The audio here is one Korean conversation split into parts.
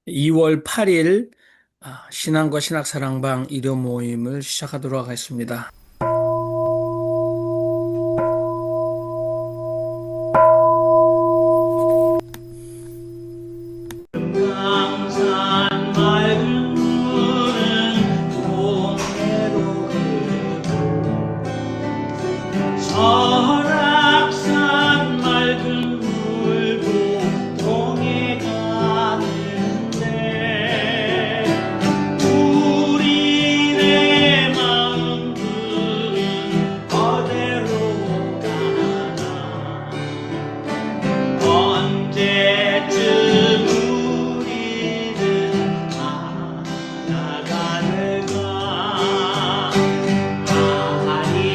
2월 8일 신앙과 신학사랑방 일요 모임을 시작하도록 하겠습니다. 강산 맑은 물은 동해로 흐르고 설악산 맑은 물도 동해 가는데 우리네 마음들은 어디로 가나 언제쯤 우리는 나갈까 아니라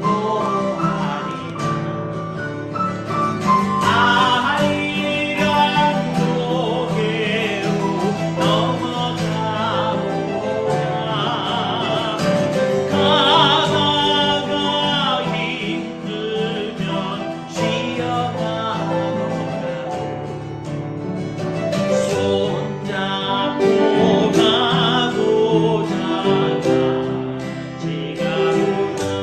홀로 아리랑 고개로 넘어가보라 가다가 힘들면 쉬어가보라 손잡고 가보자 같이 가보자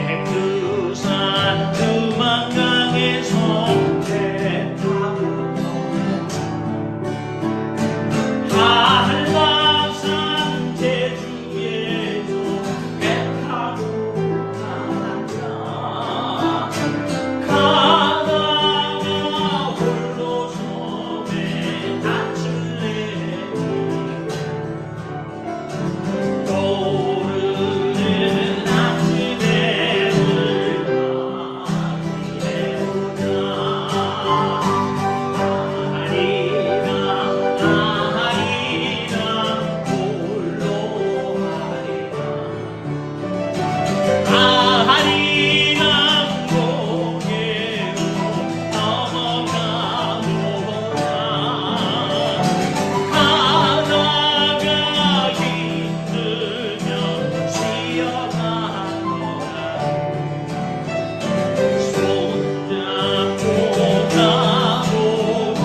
백두산 두만강에서 배 타고 한라산 제주에서 배 타고 가자 가다가 홀로 섬에 낯을 내리고 떠오르는 아침에 아리랑 고개로 넘어가보라 가다가 힘들면 쉬어가보라 손잡고 가보자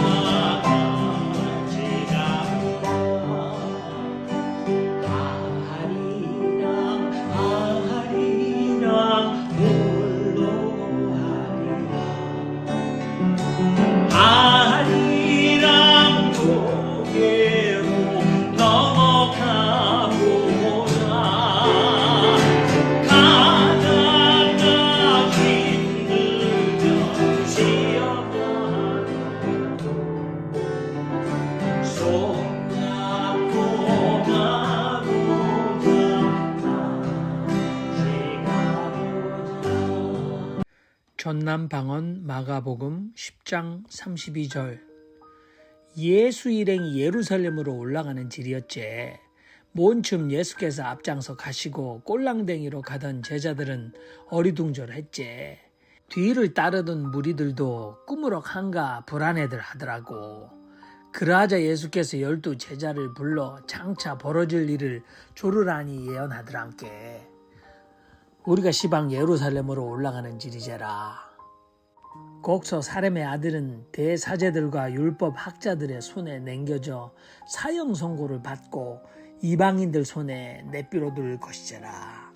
같이 가보라 아리랑 홀로 아리랑 고개로 넘어가 보자 가다가 힘들면 쉬어가보자 손잡고 가보자 같이 가보자 전남 방언 마가복음 10장 32절. 예수 일행이 예루살렘으로 올라가는 길이었지. 모은쯤 예수께서 앞장서 가시고 꼴랑댕이로 가던 제자들은 어리둥절했지. 뒤를 따르던 무리들도 꾸무럭한가 불안해들 하더라고. 그러하자 예수께서 12 제자를 불러 장차 벌어질 일을 조르라니 예언하더란께. 우리가 시방 예루살렘으로 올라가는 길이제라. 곡서 사렘의 아들은 대사제들과 율법 학자들의 손에 넘겨져 사형 선고를 받고 이방인들 손에 내비로둘 것이제라.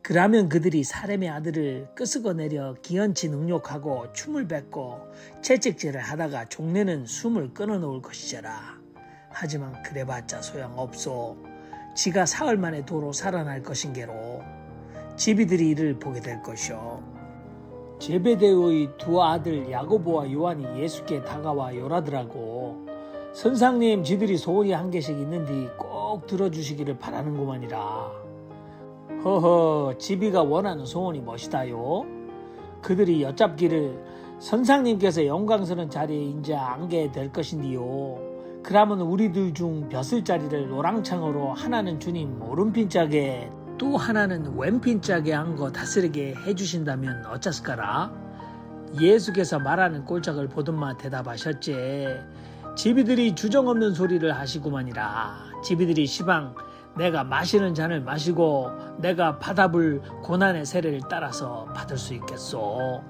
그러면 그들이 사렘의 아들을 끄스거내려 기언치 능욕하고 춤을 뱉고 채찍질을 하다가 종래는 숨을 끊어놓을 것이제라. 하지만 그래봤자 소용없소. 지가 사흘 만에 도로 살아날 것인게로 지비들이 이를 보게 될 것이오. 제베데오의 두 아들 야고보와 요한이 예수께 다가와 요라더라고. 선상님, 지들이 소원이 한 개씩 있는데 꼭 들어주시기를 바라는구만이라. 허허, 지비가 원하는 소원이 무엇이다요? 그들이 여쭙기를 선상님께서 영광스러운 자리에 이제 앉게 될 것인디요. 그러면 우리들 중 벼슬자리를 노랑창으로 하나는 주님 오른핀짝에 또 하나는 왼핀짝에 앉고 다스리게 해주신다면 어쩌을까라? 예수께서 말하는 꼴짝을 보던마 대답하셨지. 지비들이 주정없는 소리를 하시구만이라. 지비들이 시방 내가 마시는 잔을 마시고 내가 받아볼 고난의 세례를 따라서 받을 수 있겠소.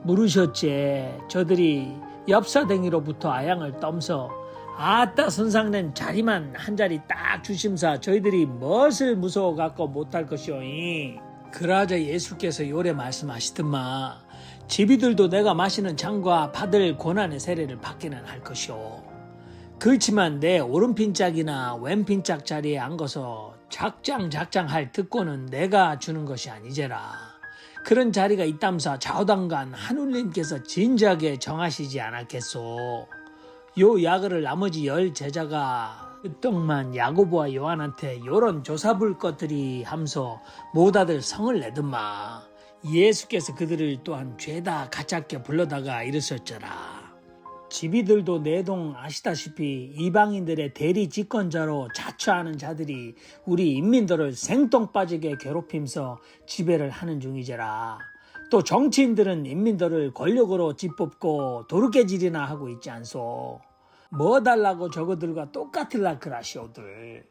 물으셨지. 저들이 엽사댕이로부터 아양을 떠면서 아따 선상nen 자리만 한 자리 딱 주심사 저희들이 무엇을 무서워 갖고 못할 것이오니. 그러자 예수께서 요래 말씀하시더마. 지비들도 내가 마시는 잔과 받을 고난의 세례를 받기는 할 것이오. 그렇지만 내 오른핀짝이나 왼핀짝 자리에 앉아서 작장할 특권은 내가 주는 것이 아니제라. 그런 자리가 있담사 좌우당간 하느님께서 진지하게 정하시지 않았겠소. 요 야그를 나머지 10 제자가 그동만 야고보와 요한한테 요런 조사볼 것들이 함서 모다들 성을 내든마. 예수께서 그들을 또한 죄다 가짜게 불러다가 이르셨더라. 지비들도 내동 아시다시피 이방인들의 대리 집권자로 자처하는 자들이 우리 인민들을 생뚱 빠지게 괴롭힘서 지배를 하는 중이제라. 또 정치인들은 인민들을 권력으로 짓뽑고 도르게질이나 하고 있지 않소. 뭐 달라고 저거들과 똑같을라 그라시오들.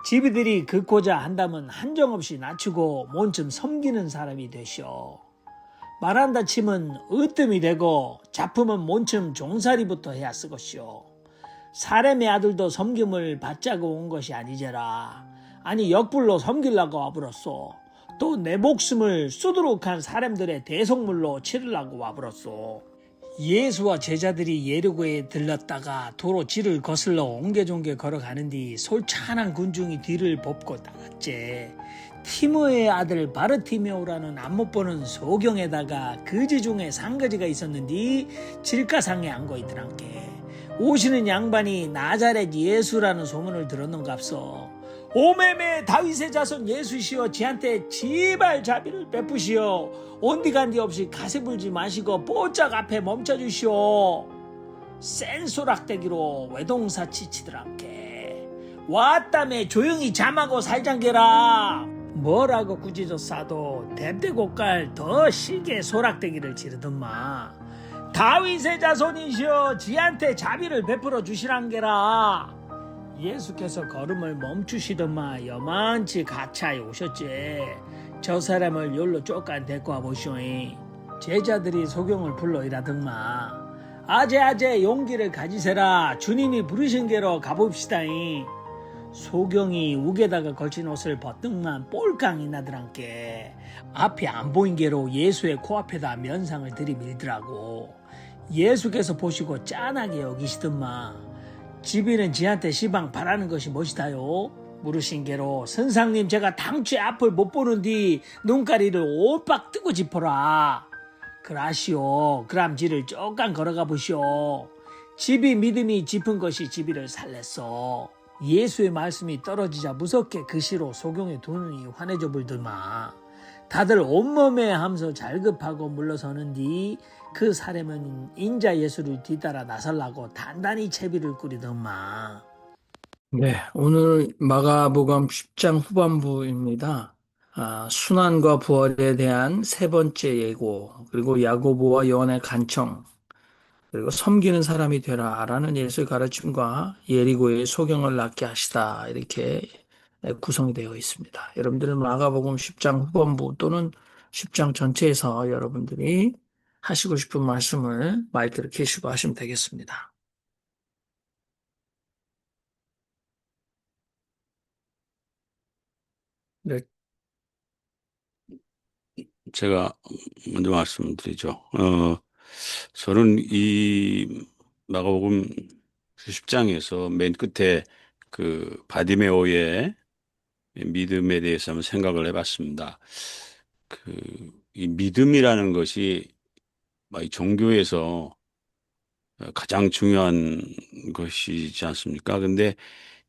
지비들이 긋고자 한다면 한정없이 낮추고 뭔좀 섬기는 사람이 되시오. 말한다 치면 으뜸이 되고 작품은 뭔쯤 종살이부터 해야 쓰것이오. 사람의 아들도 섬김을 받자고 온 것이 아니제라. 아니 역불로 섬기려고 와버렸소. 또 내 목숨을 쏘도록한 사람들의 대속물로 치르려고 와버렸소. 예수와 제자들이 예리고에 들렀다가 도로 지를 거슬러 옹개종개 걸어가는 뒤 솔찬한 군중이 뒤를 돕고 따랐지. 티모의 아들 바르티메오라는 안못 보는 소경에다가 거지 중에 상거지가 있었는데 질가상에 앉고 있더란께. 오시는 양반이 나자렛 예수라는 소문을 들었는갑소. 오매매 다윗의 자손 예수시여 지한테 제발 자비를 베푸시오. 온디간디 없이 가세 불지 마시고 뽀짝 앞에 멈춰주시오. 센 소락대기로 외동사치 치더란께. 왔다매 조용히 잠하고 살장게라. 뭐라고 꾸짖어 싸도 댐대고깔 더 시게 소락대기를 지르던마. 다윗의 자손이시여 지한테 자비를 베풀어 주시란게라. 예수께서 걸음을 멈추시더마 여만치 가차에 오셨지. 저 사람을 열로 쫓간 데리고 와보시오이. 제자들이 소경을 불러 이라던마. 아재 용기를 가지세라. 주님이 부르신 게로 가봅시다이. 소경이 우게다가 걸친 옷을 벗등만 볼깡이 나더란께. 앞이 안 보인 게로 예수의 코앞에다 면상을 들이밀더라고. 예수께서 보시고 짠하게 여기시던마. 지비는 지한테 시방 바라는 것이 무엇이다요? 물으신 게로 선상님 제가 당최 앞을 못 보는 뒤 눈가리를 오빡 뜨고 짚어라. 그라시오. 그럼 지를 쪼깐 걸어가 보시오. 지비 믿음이 짚은 것이 지비를 살렸어. 예수의 말씀이 떨어지자 무섭게 그 시로 소경의 두 눈이 환해져 불더마. 다들 온몸에 함서 잘급하고 물러서는 뒤 그 사람은 인자 예수를 뒤따라 나설라고 단단히 채비를 꾸리더마. 네, 오늘 마가복음 10장 후반부입니다. 순환과 부활에 대한 세 번째 예고, 그리고 야고보와 요한의 간청, 그리고 섬기는 사람이 되라라는 예수의 가르침과 예리고의 소경을 낫게 하시다, 이렇게 구성이 되어 있습니다. 여러분들은 마가복음 10장 후반부 또는 10장 전체에서 여러분들이 하시고 싶은 말씀을 마이크를 켜시고 하시면 되겠습니다. 네. 제가 먼저 말씀드리죠. 저는 이 마가복음 10장에서 맨 끝에 그 바디메오의 믿음에 대해서 한번 생각을 해봤습니다. 이 믿음이라는 것이 이 종교에서 가장 중요한 것이지 않습니까? 근데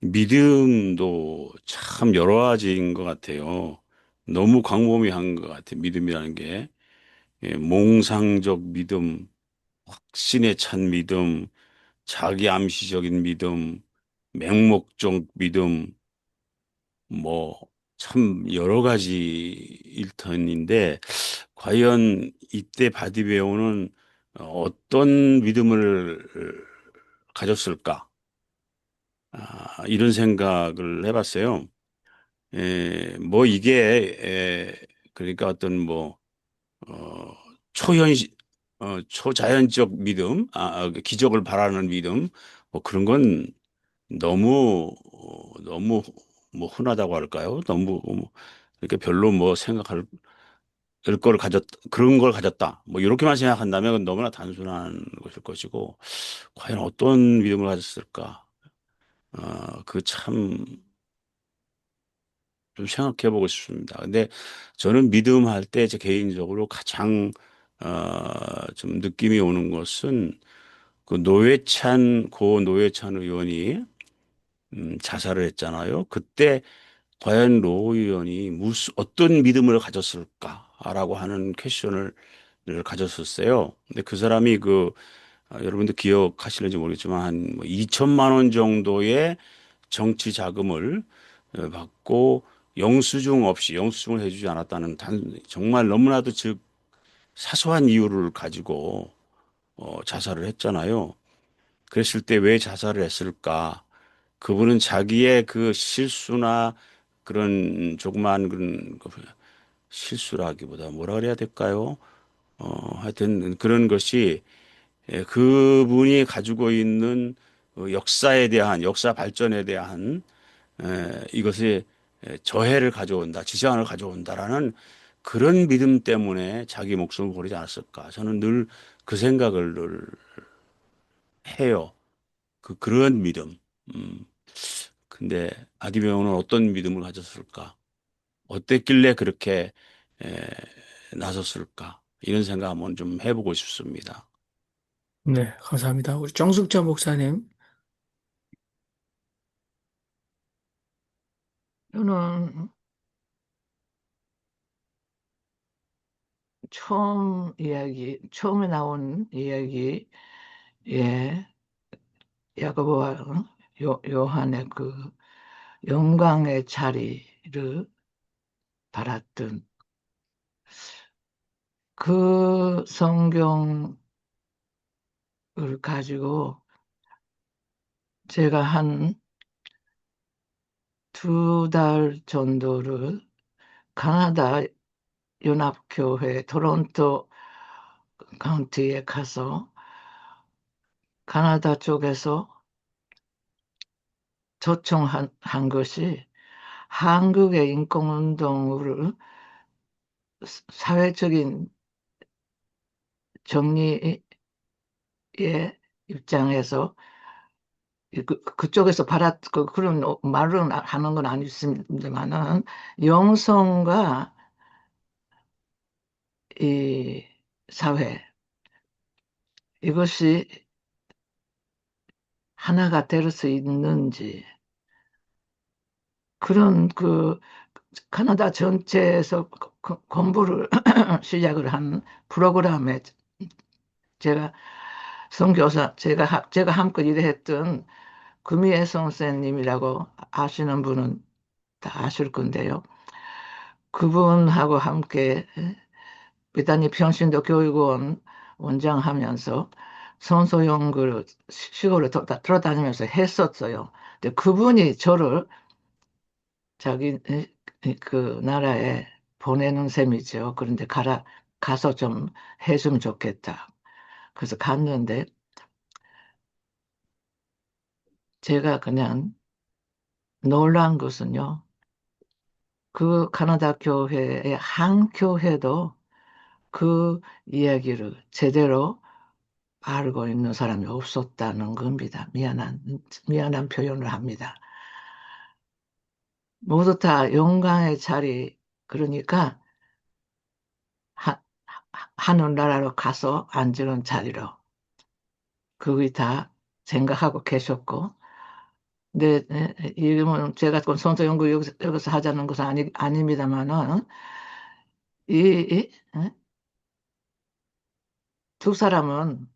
믿음도 참 여러 가지인 것 같아요. 너무 광범위한 것 같아요. 믿음이라는 게. 몽상적 믿음, 확신에 찬 믿음, 자기 암시적인 믿음, 맹목적 믿음, 뭐, 참 여러 가지 일턴인데, 과연 이때 바디베오는 어떤 믿음을 가졌을까? 이런 생각을 해봤어요. 뭐 이게, 그러니까 어떤 뭐, 초현실, 초자연적 믿음, 기적을 바라는 믿음, 뭐 그런 건 너무 뭐 흔하다고 할까요? 너무 이렇게 별로 뭐 생각할 걸 그런 걸 가졌다. 뭐 이렇게만 생각한다면 그건 너무나 단순한 것일 것이고, 과연 어떤 믿음을 가졌을까? 그 참 좀 생각해 보고 싶습니다. 근데 저는 믿음 할 때 제 개인적으로 가장 좀 느낌이 오는 것은 그 고 노회찬 의원이 자살을 했잖아요. 그때 과연 로 의원이 어떤 믿음을 가졌을까라고 하는 퀘션을 가졌었어요. 근데 그 사람이 여러분들 기억하실는지 모르겠지만 한뭐 2천만 원 정도의 정치 자금을 받고 영수증을 해주지 않았다는 정말 너무나도 즉 사소한 이유를 가지고 자살을 했잖아요. 그랬을 때 왜 자살을 했을까? 그분은 자기의 그 실수나 그런 조그마한 그런 실수라기보다 뭐라 그래야 될까요? 하여튼 그런 것이 그분이 가지고 있는 역사 발전에 대한 이것이 저해를 가져온다, 지장을 가져온다라는 그런 믿음 때문에 자기 목숨을 버리지 않았을까? 저는 늘 그 생각을 늘 해요. 그런 믿음. 음. 근데 아기배우는 어떤 믿음을 가졌을까? 어땠길래 그렇게 에, 나섰을까? 이런 생각 한번 좀 해보고 싶습니다. 네, 감사합니다. 우리 정숙자 목사님. 저는 처음에 나온 이야기, 예, 야고보와 요한의 그 영광의 자리를 받았던 그 성경을 가지고 제가 한 2달 정도를 가나다 연합교회 토론토 카운티에 가서 가나다 쪽에서 초청한 것이 한국의 인권운동을 사회적인 정리의 입장에서 그쪽에서 그런 말은 하는 건 아니었습니다만은 영성과 이 사회 이것이 하나가 될 수 있는지 그런 캐나다 전체에서 공부를 시작을 한 프로그램에 제가 제가 함께 일했던 구미애 선생님이라고 아시는 분은 다 아실 건데요. 그분하고 함께 비단이 평신도 교육원 원장하면서 선소연구를 시골에 돌아다니면서 했었어요. 근데 그분이 저를 자기 그 나라에 보내는 셈이죠. 그런데 가서 좀 해주면 좋겠다. 그래서 갔는데 제가 그냥 놀란 것은요. 그 캐나다 교회의 한 교회도 그 이야기를 제대로 알고 있는 사람이 없었다는 겁니다. 미안한 표현을 합니다. 모두 다 영광의 자리, 그러니까 하, 하늘나라로 가서 앉는 자리로 그게 다 생각하고 계셨고, 근데 이름은 제가 선서 연구 여기서 하자는 것은 아닙니다만은 두 사람은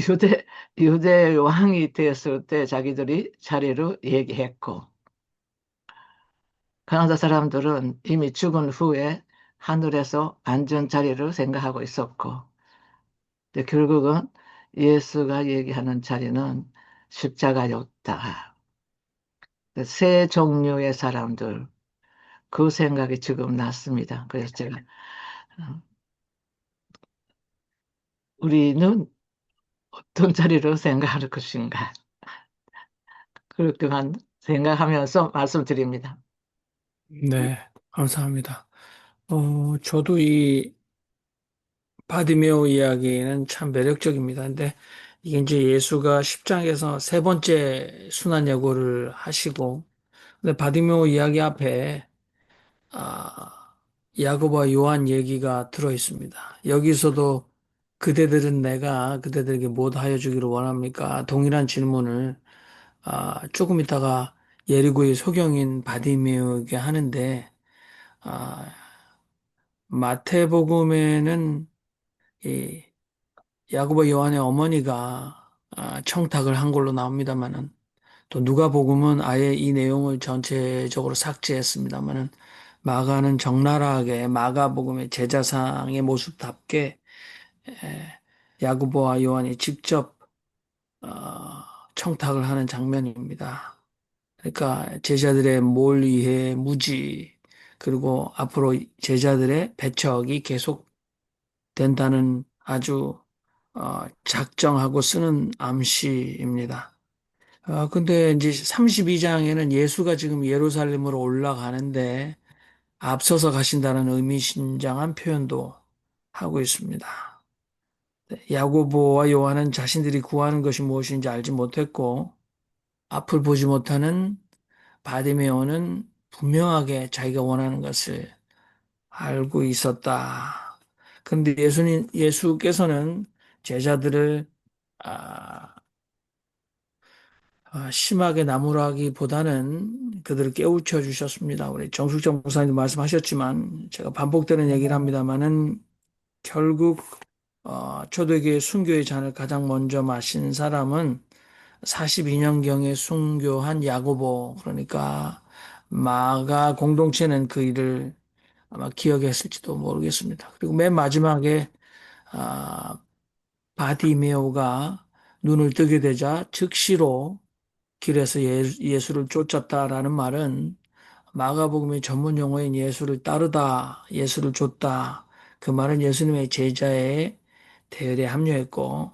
유대, 유대 왕이 되었을 때 자기들이 자리를 얘기했고, 가나다 사람들은 이미 죽은 후에 하늘에서 안전 자리를 생각하고 있었고, 근데 결국은 예수가 얘기하는 자리는 십자가였다. 세 종류의 사람들, 그 생각이 지금 났습니다. 그래서 제가 우리는 어떤 자리로 생각할 것인가? 그렇게만 생각하면서 말씀드립니다. 네, 감사합니다. 저도 이 바디메오 이야기는 참 매력적입니다. 근데 이게 이제 예수가 10장에서 세 번째 순환 예고를 하시고, 근데 바디메오 이야기 앞에 아, 야고보와 요한 얘기가 들어 있습니다. 여기서도 그대들은 내가 그대들에게 뭐 하여 주기를 원합니까? 동일한 질문을 조금 있다가 예리고의 소경인 바디메오에게 하는데 아, 마태복음에는 이 야고보 요한의 어머니가 청탁을 한 걸로 나옵니다만은 또 누가복음은 아예 이 내용을 전체적으로 삭제했습니다만은 마가는 적나라하게 마가복음의 제사상의 모습답게 야고보와 요한이 직접 어, 청탁을 하는 장면입니다. 그러니까 제자들의 몰이해 무지 그리고 앞으로 제자들의 배척이 계속된다는 아주 작정하고 쓰는 암시입니다. 근데 이제 32장에는 예수가 지금 예루살렘으로 올라가는데 앞서서 가신다는 의미심장한 표현도 하고 있습니다. 야고보와 요한은 자신들이 구하는 것이 무엇인지 알지 못했고 앞을 보지 못하는 바디메오는 분명하게 자기가 원하는 것을 알고 있었다. 그런데 예수께서는 제자들을 아, 심하게 나무라기보다는 그들을 깨우쳐 주셨습니다. 우리 정숙정 목사님도 말씀하셨지만 제가 반복되는 얘기를 합니다만은 결국 초대교회 순교의 잔을 가장 먼저 마신 사람은 42년경에 순교한 야고보 그러니까 마가 공동체는 그 일을 아마 기억했을지도 모르겠습니다. 그리고 맨 마지막에 아, 바디메오가 눈을 뜨게 되자 즉시로 길에서 예수를 쫓았다라는 말은 마가복음의 전문 용어인 예수를 따르다, 예수를 쫓다. 그 말은 예수님의 제자의 대열에 합류했고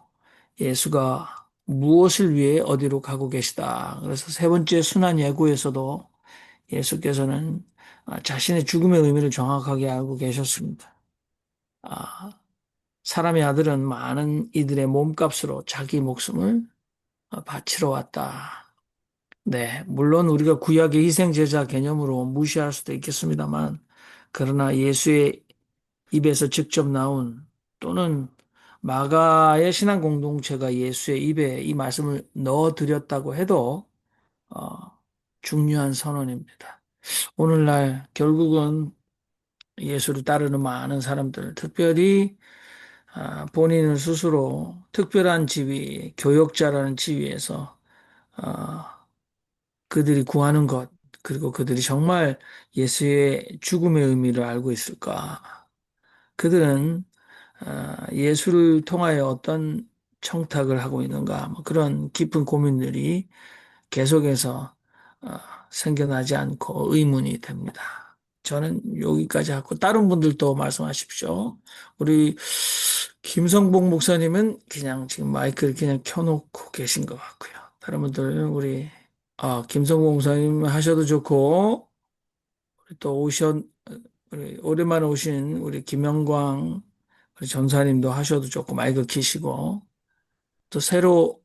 예수가 무엇을 위해 어디로 가고 계시다. 그래서 세 번째 순환 예고에서도 예수께서는 자신의 죽음의 의미를 정확하게 알고 계셨습니다. 아, 사람의 아들은 많은 이들의 몸값으로 자기 목숨을 바치러 왔다. 네, 물론 우리가 구약의 희생제자 개념으로 무시할 수도 있겠습니다만, 그러나 예수의 입에서 직접 나온 또는 마가의 신앙 공동체가 예수의 입에 이 말씀을 넣어드렸다고 해도 중요한 선언입니다. 오늘날 결국은 예수를 따르는 많은 사람들, 특별히 본인을 스스로 특별한 지위, 교역자라는 지위에서 그들이 구하는 것, 그리고 그들이 정말 예수의 죽음의 의미를 알고 있을까? 그들은 예수를 통하여 어떤 청탁을 하고 있는가? 뭐 그런 깊은 고민들이 계속해서 어, 생겨나지 않고 의문이 됩니다. 저는 여기까지 하고 다른 분들도 말씀하십시오. 우리 김성복 목사님은 그냥 지금 마이크를 그냥 켜놓고 계신 것 같고요. 다른 분들 우리 김성복 목사님 하셔도 좋고 우리 또 우리 오랜만에 오신 우리 김영광 우리 전사님도 하셔도 좋고 마이크 키시고 또 새로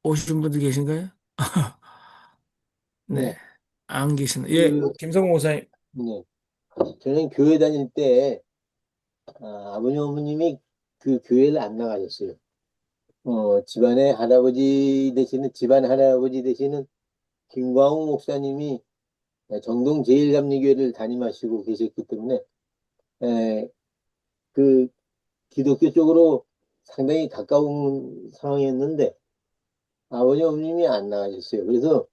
오신 분들 계신가요? 네, 네, 안 계시네. 예, 그, 김성복 목사님. 네. 저는 교회 다닐 때, 아버님, 어머님이 그 교회를 안 나가셨어요. 집안의 할아버지 되시는, 집안 할아버지 되시는 김광우 목사님이 정동 제일감리교회를 담임하시고 계셨기 때문에, 에, 그 기독교 쪽으로 상당히 가까운 상황이었는데, 아버님, 어머님이 안 나가셨어요. 그래서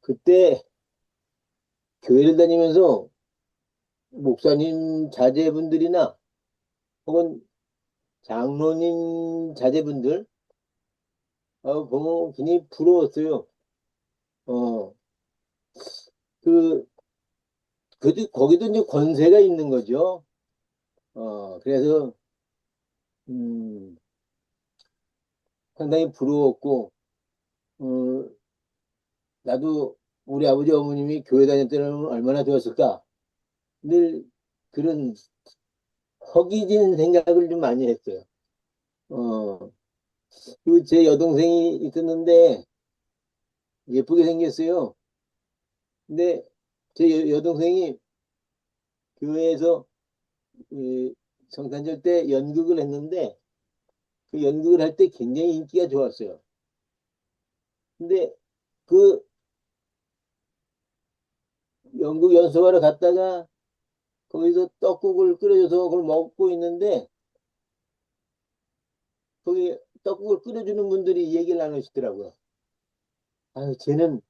그때 교회를 다니면서 목사님 자제분들이나 혹은 장로님 자제분들 보면 굉장히 부러웠어요. 어, 그, 거기도 이제 권세가 있는 거죠. 그래서, 상당히 부러웠고, 어, 나도 우리 아버지 어머님이 교회 다닐 때는 얼마나 좋았을까. 늘 그런 허기진 생각을 좀 많이 했어요. 어, 그리고 제 여동생이 있었는데 예쁘게 생겼어요. 근데 제 여동생이 교회에서 성탄절 때 연극을 했는데 그 연극을 할 때 굉장히 인기가 좋았어요. 근데 그 연극 연습하러 갔다가 거기서 떡국을 끓여줘서 그걸 먹고 있는데 거기 떡국을 끓여주는 분들이 얘기를 나누시더라고요. 아유, 쟤는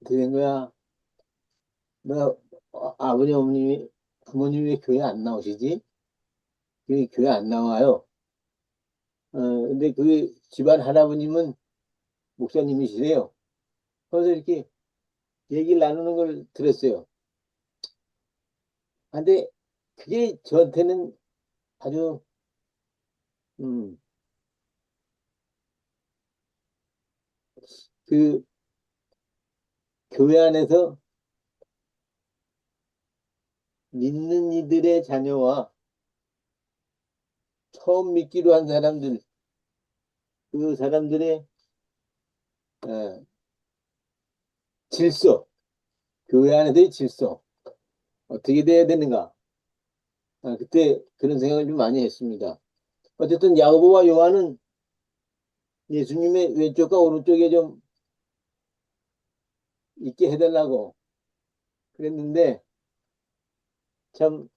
어떻게 된 거야? 너 아버지 어머님이 부모님이 왜 교회 안 나오시지? 교회 안 나와요. 근데 그 집안 할아버님은 목사님이시래요. 그래서 이렇게 얘기를 나누는 걸 들었어요. 근데 그게 저한테는 아주 음, 그 교회 안에서 믿는 이들의 자녀와 처음 믿기로 한 사람들, 그 사람들의 어, 질서, 교회 안에서의 질서, 어떻게 돼야 되는가. 그때 그런 생각을 좀 많이 했습니다. 어쨌든 야고보와 요한은 예수님의 왼쪽과 오른쪽에 좀 있게 해달라고 그랬는데 참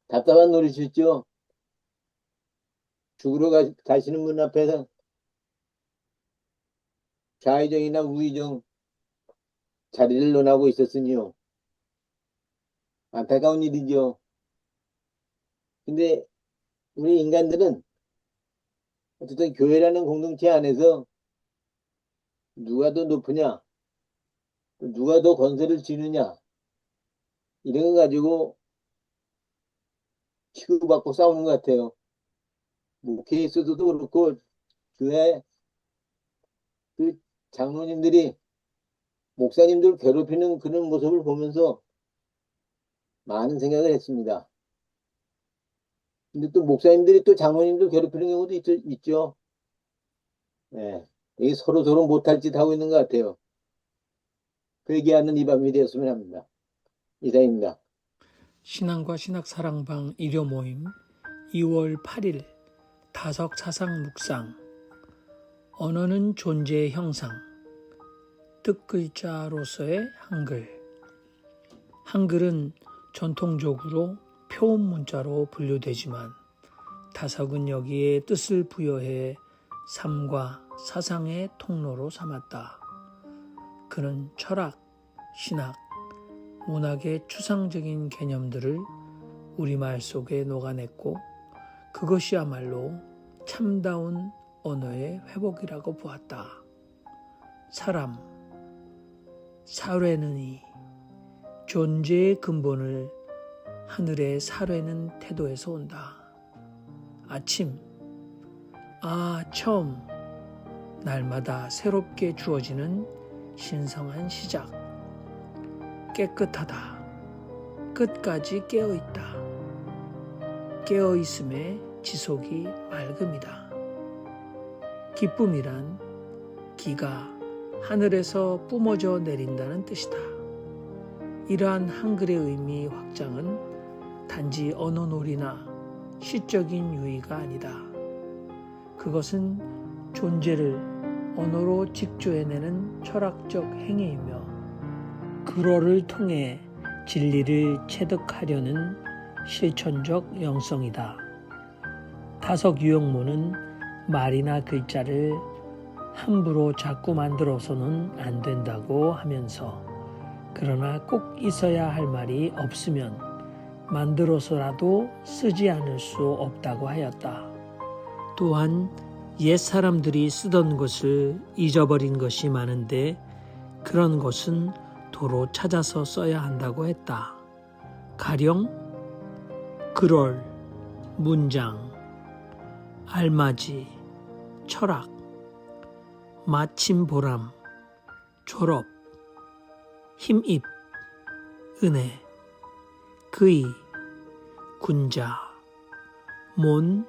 답답한 노릇이었죠. 죽으러 가시는 분 앞에서 좌의정이나 우의정 자리를 논하고 있었으니요. 안타까운 일이죠. 근데 우리 인간들은 어쨌든 교회라는 공동체 안에서 누가 더 높으냐, 누가 더 권세를 쥐느냐 이런 거 가지고 치고받고 싸우는 것 같아요. 목회에서도 그렇고 교회 그 장로님들이 목사님들 괴롭히는 그런 모습을 보면서 많은 생각을 했습니다. 근데 또 목사님들이 또 장로님들 괴롭히는 경우도 있죠. 네. 이게 서로 못할 짓 하고 있는 것 같아요. 그 얘기하는 이 밤이 되었으면 합니다. 이상입니다. 신앙과 신학사랑방 일요 모임 2월 8일 다석 사상 묵상 언어는 존재의 형상 뜻글자로서의 한글 한글은 전통적으로 표음 문자로 분류되지만 다석은 여기에 뜻을 부여해 삶과 사상의 통로로 삼았다. 그는 철학, 신학, 문학의 추상적인 개념들을 우리말 속에 녹아냈고 그것이야말로 참다운 언어의 회복이라고 보았다. 사람, 사뢰는이 존재의 근본을 하늘의 사뢰는 태도에서 온다. 아침, 처음 날마다 새롭게 주어지는 신성한 시작. 깨끗하다. 끝까지 깨어있다. 깨어있음의 지속이 맑음이다. 기쁨이란 기가 하늘에서 뿜어져 내린다는 뜻이다. 이러한 한글의 의미 확장은 단지 언어놀이나 시적인 유의가 아니다. 그것은 존재를 언어로 직조해내는 철학적 행위이며 그로를 통해 진리를 체득하려는 실천적 영성이다. 다석 유형문은 말이나 글자를 함부로 자꾸 만들어서는 안 된다고 하면서 그러나 꼭 있어야 할 말이 없으면 만들어서라도 쓰지 않을 수 없다고 하였다. 또한 옛 사람들이 쓰던 것을 잊어버린 것이 많은데 그런 것은 도로 찾아서 써야 한다고 했다. 가령 글월, 문장, 알맞이, 철학, 마침 보람, 졸업, 힘입, 은혜, 그의, 군자, 몬,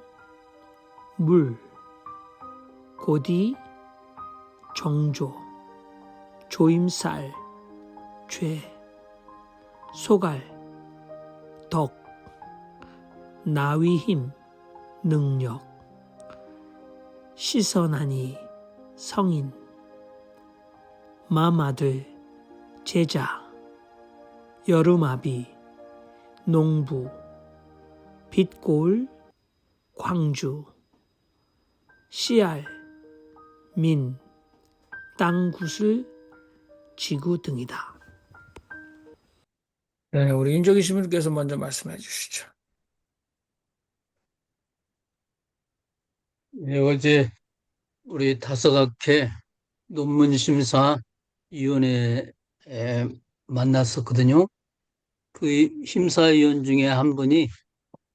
물, 고디, 정조, 조임살, 죄, 소갈, 덕, 나위힘, 능력, 시선하니, 성인, 마마들, 제자, 여름아비, 농부, 빛골, 광주, 씨알, 민, 땅구슬, 지구 등이다. 네, 우리 인조기 신부님께서 먼저 말씀해 주시죠. 예, 어제 우리 다섯학회 논문심사위원회에 만났었거든요. 그 심사위원 중에 한 분이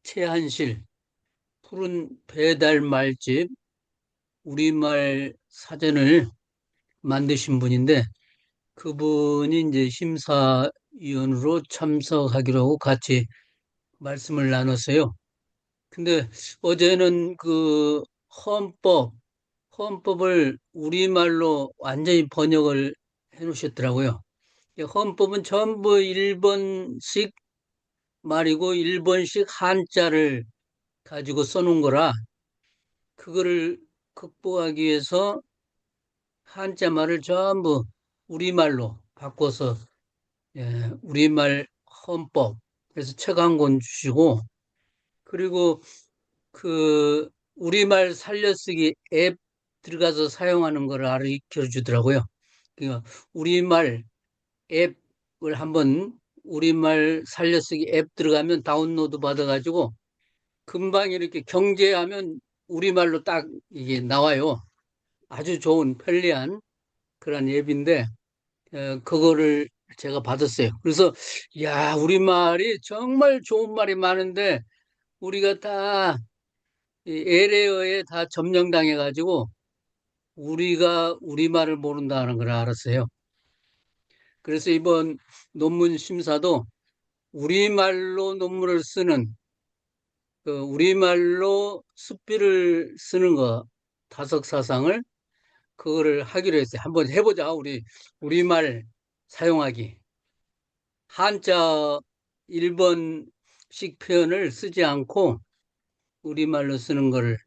최한실 푸른 배달 말집 우리말 사전을 만드신 분인데 그분이 이제 심사위원으로 참석하기로 하고 같이 말씀을 나눴어요. 근데 어제는 그 헌법을 우리말로 완전히 번역을 해 놓으셨더라고요. 헌법은 전부 일본식 말이고 일본식 한자를 가지고 써놓은 거라 그거를 극복하기 위해서 한자 말을 전부 우리말로 바꿔서 우리말 헌법 그래서 책 한 권 주시고 그리고 그 우리말 살려쓰기 앱 들어가서 사용하는 걸 가르쳐 주더라고요. 그러니까 우리말 앱을 한번 우리말 살려쓰기 앱 들어가면 다운로드 받아가지고 금방 이렇게 경제하면 우리말로 딱 이게 나와요. 아주 좋은 편리한 그런 앱인데 그거를 제가 받았어요. 그래서 야 우리말이 정말 좋은 말이 많은데 우리가 다 이 에레어에 다 점령당해가지고 우리가 우리말을 모른다는 걸 알았어요. 그래서 이번 논문 심사도 우리말로 논문을 쓰는 그 우리말로 수필을 쓰는 거 다섯 사상을 그거를 하기로 했어요. 한번 해보자. 우리말 사용하기. 한자 일본식 표현을 쓰지 않고 우리말로 쓰는 거를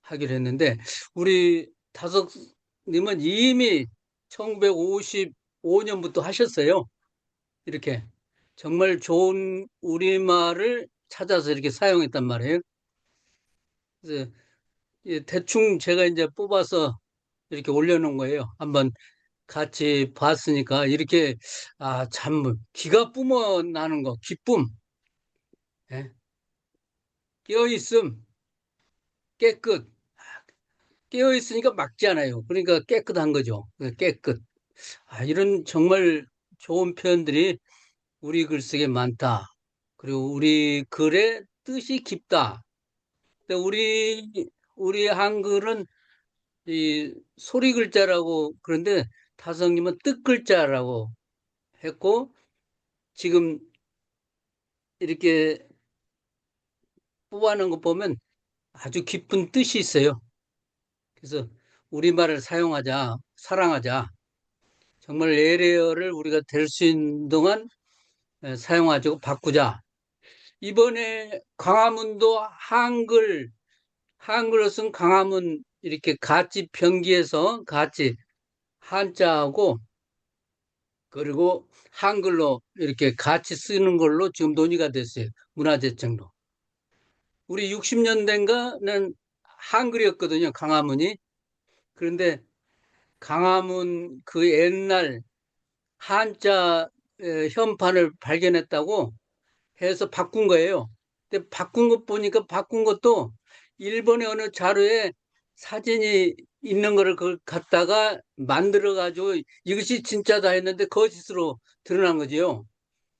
하기로 했는데 우리 다섯님은 이미 1955년부터 하셨어요. 이렇게 정말 좋은 우리말을 찾아서 이렇게 사용했단 말이에요. 그래서 대충 제가 이제 뽑아서 이렇게 올려놓은 거예요. 한번 같이 봤으니까 이렇게 참 기가 뿜어 나는 거 기쁨 예? 깨어있음 깨끗 깨어있으니까 막지 않아요. 그러니까 깨끗한 거죠. 깨끗 이런 정말 좋은 표현들이 우리 글쓰기에 많다. 그리고 우리 글의 뜻이 깊다. 근데 우리 한글은 이 소리 글자라고 그런데 다성님은 뜻 글자라고 했고 지금 이렇게 뽑아놓은 거 보면 아주 깊은 뜻이 있어요. 그래서 우리말을 사용하자, 사랑하자. 정말 에레어를 우리가 될 수 있는 동안 사용하자고 바꾸자. 이번에 광화문도 한글로 쓴 광화문 이렇게 같이 병기해서 같이 한자하고 그리고 한글로 이렇게 같이 쓰는 걸로 지금 논의가 됐어요. 문화재청도. 우리 60년대인가는 한글이었거든요. 광화문이. 그런데 광화문 그 옛날 한자 현판을 발견했다고 해서 바꾼 거예요. 근데 바꾼 것 보니까 바꾼 것도 일본의 어느 자료에 사진이 있는 거를 그걸 갖다가 만들어 가지고 이것이 진짜다 했는데 거짓으로 드러난 거지요.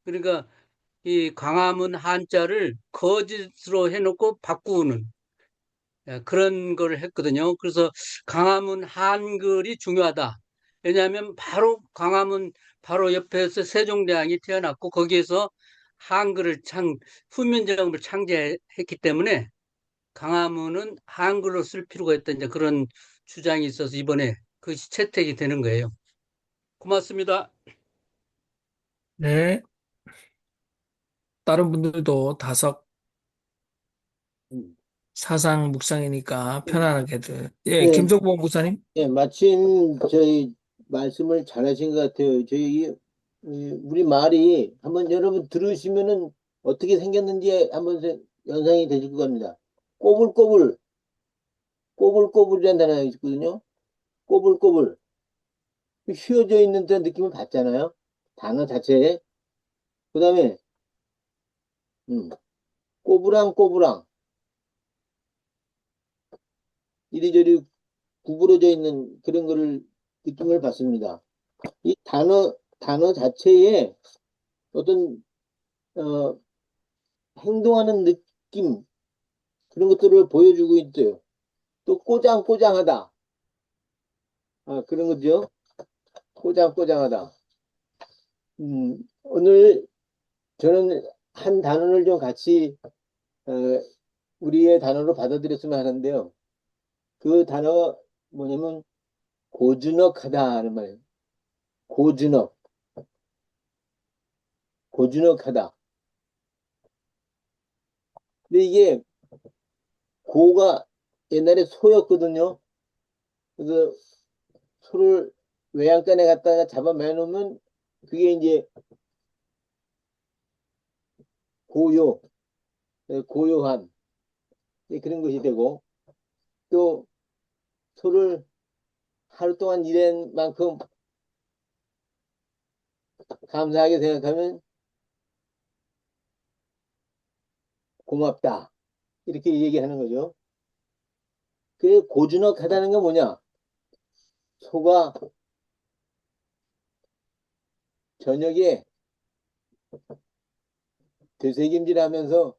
그러니까 이 광화문 한자를 거짓으로 해놓고 바꾸는 그런 걸 했거든요. 그래서 광화문 한글이 중요하다. 왜냐하면 바로 광화문 바로 옆에서 세종대왕이 태어났고 거기에서 한글을 훈민정음을 창제했기 때문에 광화문은 한글로 쓸 필요가 있다. 이제 그런 주장이 있어서 이번에 그것이 채택이 되는 거예요. 고맙습니다. 네. 다른 분들도 다섯 사상 묵상이니까 편안하게들. 예, 네, 김성봉 목사님. 예, 마침 저희 말씀을 잘하신 것 같아요. 우리 말이 한번 여러분 들으시면은 어떻게 생겼는지 한번 연상이 되실 겁니다. 꼬불꼬불, 꼬불꼬불이라는 단어가 있거든요. 꼬불꼬불. 휘어져 있는 듯한 느낌을 받잖아요. 단어 자체에. 그 다음에, 꼬부랑꼬부랑. 이리저리 구부러져 있는 그런 거를, 느낌을 받습니다. 이 단어 자체에 어떤, 어, 행동하는 느낌, 그런 것들을 보여주고 있어요. 또 꼬장꼬장하다. 아, 그런 거죠. 꼬장꼬장하다. 오늘 저는 한 단어를 좀 같이, 어, 우리의 단어로 받아들였으면 하는데요. 그 단어 뭐냐면 고즈넉하다 하는 말이에요. 고즈넉, 고즈넉하다. 근데 이게 고가 옛날에 소였거든요. 그래서 소를 외양간에 갖다가 잡아 매놓으면 그게 이제 고요, 고요한 그런 것이 되고, 또 소를 하루 동안 일한 만큼 감사하게 생각하면 고맙다. 이렇게 얘기하는 거죠. 그 고즈넉하다는 건 뭐냐? 소가 저녁에 되새김질하면서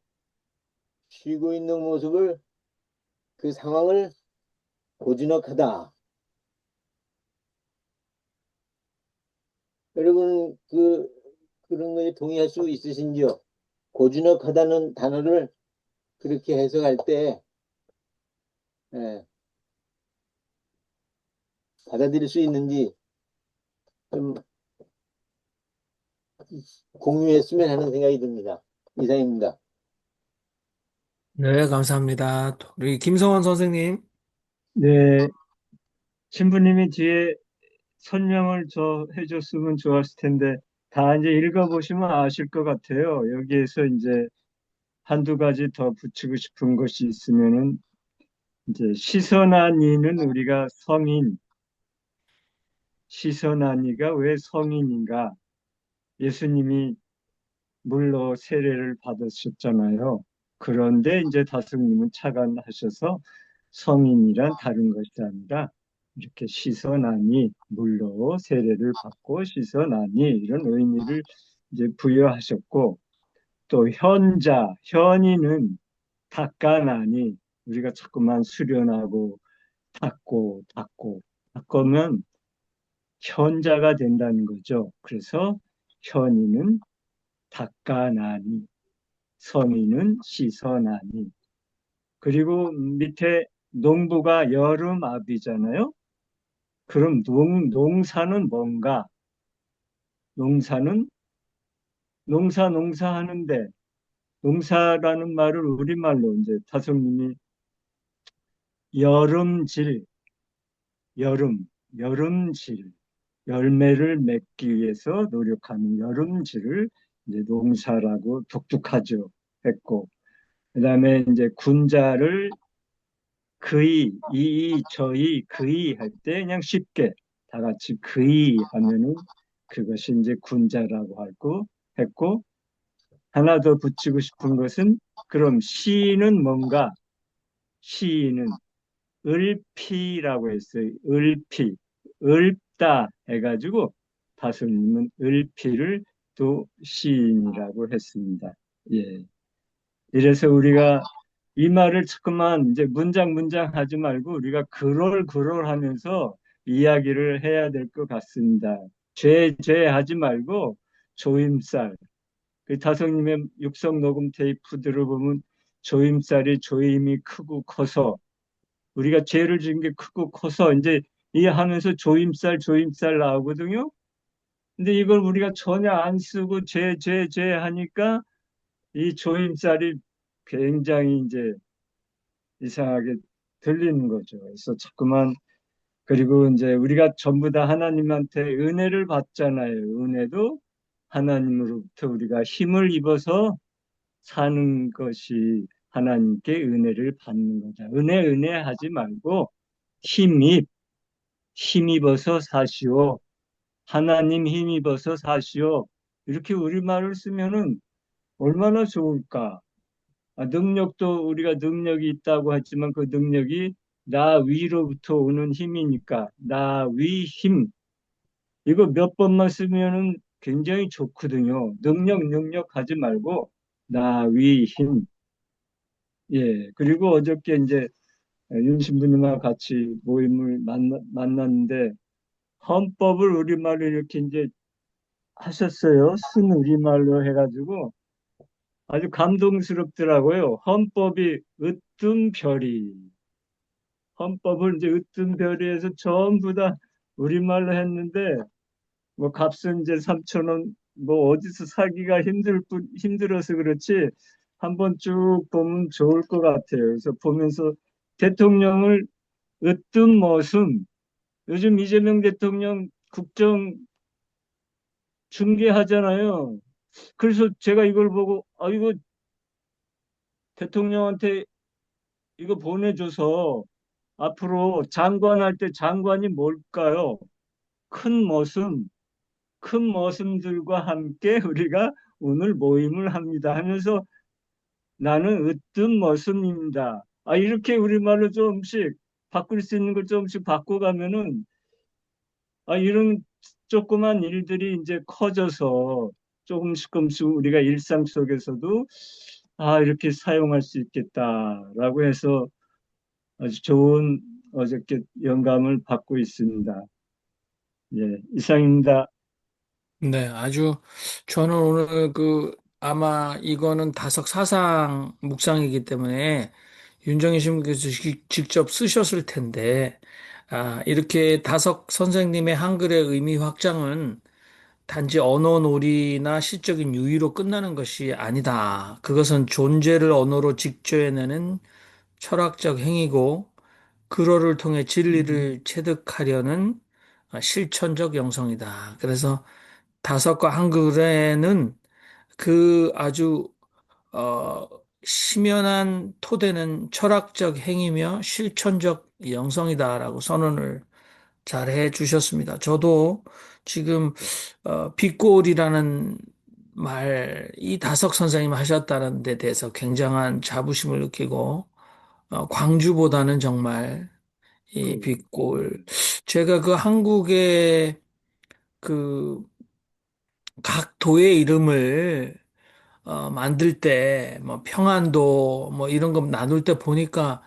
쉬고 있는 모습을, 그 상황을 고즈넉하다. 여러분 그런 거에 동의할 수 있으신지요? 고즈넉하다는 단어를 그렇게 해석할 때 예, 받아들일 수 있는지 좀 공유했으면 하는 생각이 듭니다. 이상입니다. 네, 감사합니다. 우리 김성원 선생님. 네, 신부님이 뒤에 설명을 해줬으면 좋았을 텐데, 다 이제 읽어보시면 아실 것 같아요. 여기에서 이제 한두 가지 더 붙이고 싶은 것이 있으면은, 이제 시선한이는 우리가 성인, 시선한이가 왜 성인인가? 예수님이 물로 세례를 받으셨잖아요. 그런데 이제 다스님은 착안하셔서 성인이란 다른 것이 아니라 이렇게 씻어나니 물로 세례를 받고 씻어나니 이런 의미를 이제 부여하셨고, 또 현이는 닦아나니 우리가 자꾸만 수련하고 닦으면 현자가 된다는 거죠. 그래서 현이는 닦아나니 성인은 씻어나니. 그리고 밑에 농부가 여름압이잖아요. 그럼 농사는 뭔가? 농사는 농사하는데, 농사라는 말을 우리말로 이제 타성님이 여름질, 여름, 여름질, 열매를 맺기 위해서 노력하는 여름질을 이제 농사라고 독특하죠. 했고, 그다음에 이제 군자를 저희, 할 때 그냥 쉽게 다 같이 하면은 그것이 이제 군자라고 했고, 하나 더 붙이고 싶은 것은 그럼 시인은 뭔가? 시인은 을피라고 했어요. 읊다 해가지고 다스님은 을피를 또 시인이라고 했습니다. 예. 이래서 우리가 이 말을 자꾸만 이제 문장 하지 말고 우리가 그럴 하면서 이야기를 해야 될 것 같습니다. 죄 하지 말고 조임쌀. 그 다성님의 육성 녹음 테이프 들어보면 조임쌀이 조임이 크고 커서 우리가 죄를 지은 게 크고 커서 이제 이 하면서 조임쌀 나오거든요. 근데 이걸 우리가 전혀 안 쓰고 죄 하니까 이 조임쌀이 굉장히 이제 이상하게 들리는 거죠. 그래서 자꾸만 그리고 이제 우리가 전부 다 하나님한테 은혜를 받잖아요. 은혜도 하나님으로부터 우리가 힘을 입어서 사는 것이 하나님께 은혜를 받는 거다. 은혜 하지 말고 힘입어서 사시오. 하나님 힘입어서 사시오. 이렇게 우리말을 쓰면은 얼마나 좋을까? 능력도 우리가 능력이 있다고 했지만 그 능력이 나 위로부터 오는 힘이니까 나 위 힘. 이거 몇 번만 쓰면은 굉장히 좋거든요. 능력 하지 말고 나 위 힘. 예. 그리고 어저께 이제 윤 신부님과 같이 모임을 만났는데 헌법을 우리말로 이렇게 이제 하셨어요. 쓴 우리말로 해가지고 아주 감동스럽더라고요. 헌법이 으뜸 별이. 헌법을 이제 으뜸 별이에서 전부 다 우리말로 했는데 뭐 값은 이제 3천 원, 뭐 어디서 사기가 힘들어서 그렇지 한번 쭉 보면 좋을 것 같아요. 그래서 보면서 대통령을 으뜸 머슴, 요즘 이재명 대통령 국정 중계하잖아요. 그래서 제가 이걸 보고 이거 대통령한테 이거 보내줘서 앞으로 장관할 때 장관이 뭘까요? 큰 머슴, 큰 머슴들과 함께 우리가 오늘 모임을 합니다 하면서 나는 으뜸 머슴입니다. 이렇게 우리말로 조금씩 바꿀 수 있는 걸 조금씩 바꿔가면은 이런 조그만 일들이 이제 커져서 조금씩 우리가 일상 속에서도 이렇게 사용할 수 있겠다라고 해서 아주 좋은 어저께 영감을 받고 있습니다. 예, 이상입니다. 네, 아주 저는 오늘 아마 이거는 다석 사상 묵상이기 때문에 윤정희 신부께서 직접 쓰셨을 텐데, 이렇게 다석 선생님의 한글의 의미 확장은 단지 언어놀이나 시적인 유의로 끝나는 것이 아니다. 그것은 존재를 언어로 직조해내는 철학적 행위고, 그러를 통해 진리를 체득하려는 실천적 영성이다. 그래서 다섯과 한글에는 그 아주 어, 심연한 토대는 철학적 행위며 실천적 영성이다라고 선언을 잘 해주셨습니다. 저도 지금 빛골이라는 말, 이 다석 선생님 하셨다는 데 대해서 굉장한 자부심을 느끼고 광주보다는 정말 이 빛골, 제가 그 한국의 그 각 도의 이름을 만들 때, 뭐, 평안도, 뭐, 이런 거 나눌 때 보니까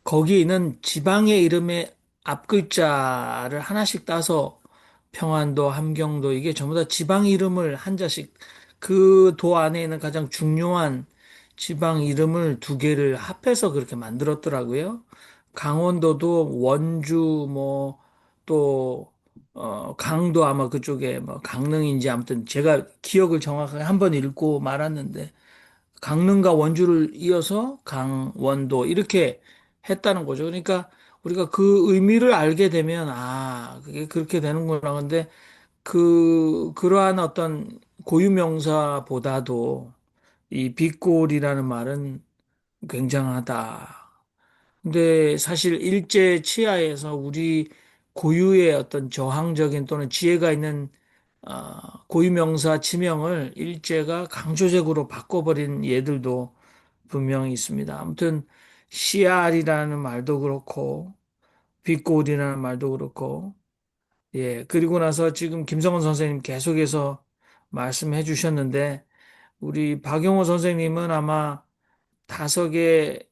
거기 있는 지방의 이름의 앞 글자를 하나씩 따서 평안도, 함경도, 이게 전부 다 지방 이름을 한자씩 그 도 안에 있는 가장 중요한 지방 이름을 두 개를 합해서 그렇게 만들었더라고요. 강원도도 원주, 뭐, 또, 강도 아마 그쪽에 뭐 강릉인지 아무튼 제가 기억을 정확하게 한번 읽고 말았는데 강릉과 원주를 이어서 강원도 이렇게 했다는 거죠. 그러니까 우리가 그 의미를 알게 되면 그게 그렇게 되는구나. 근데 그러한 어떤 고유명사보다도 이 빛골이라는 말은 굉장하다. 근데 사실 일제 치하에서 우리 고유의 어떤 저항적인 또는 지혜가 있는 고유명사 지명을 일제가 강조적으로 바꿔버린 예들도 분명히 있습니다. 아무튼 CR이라는 말도 그렇고 빛골이라는 말도 그렇고 예 그리고 나서 지금 김성원 선생님 계속해서 말씀해 주셨는데 우리 박용호 선생님은 아마 다섯의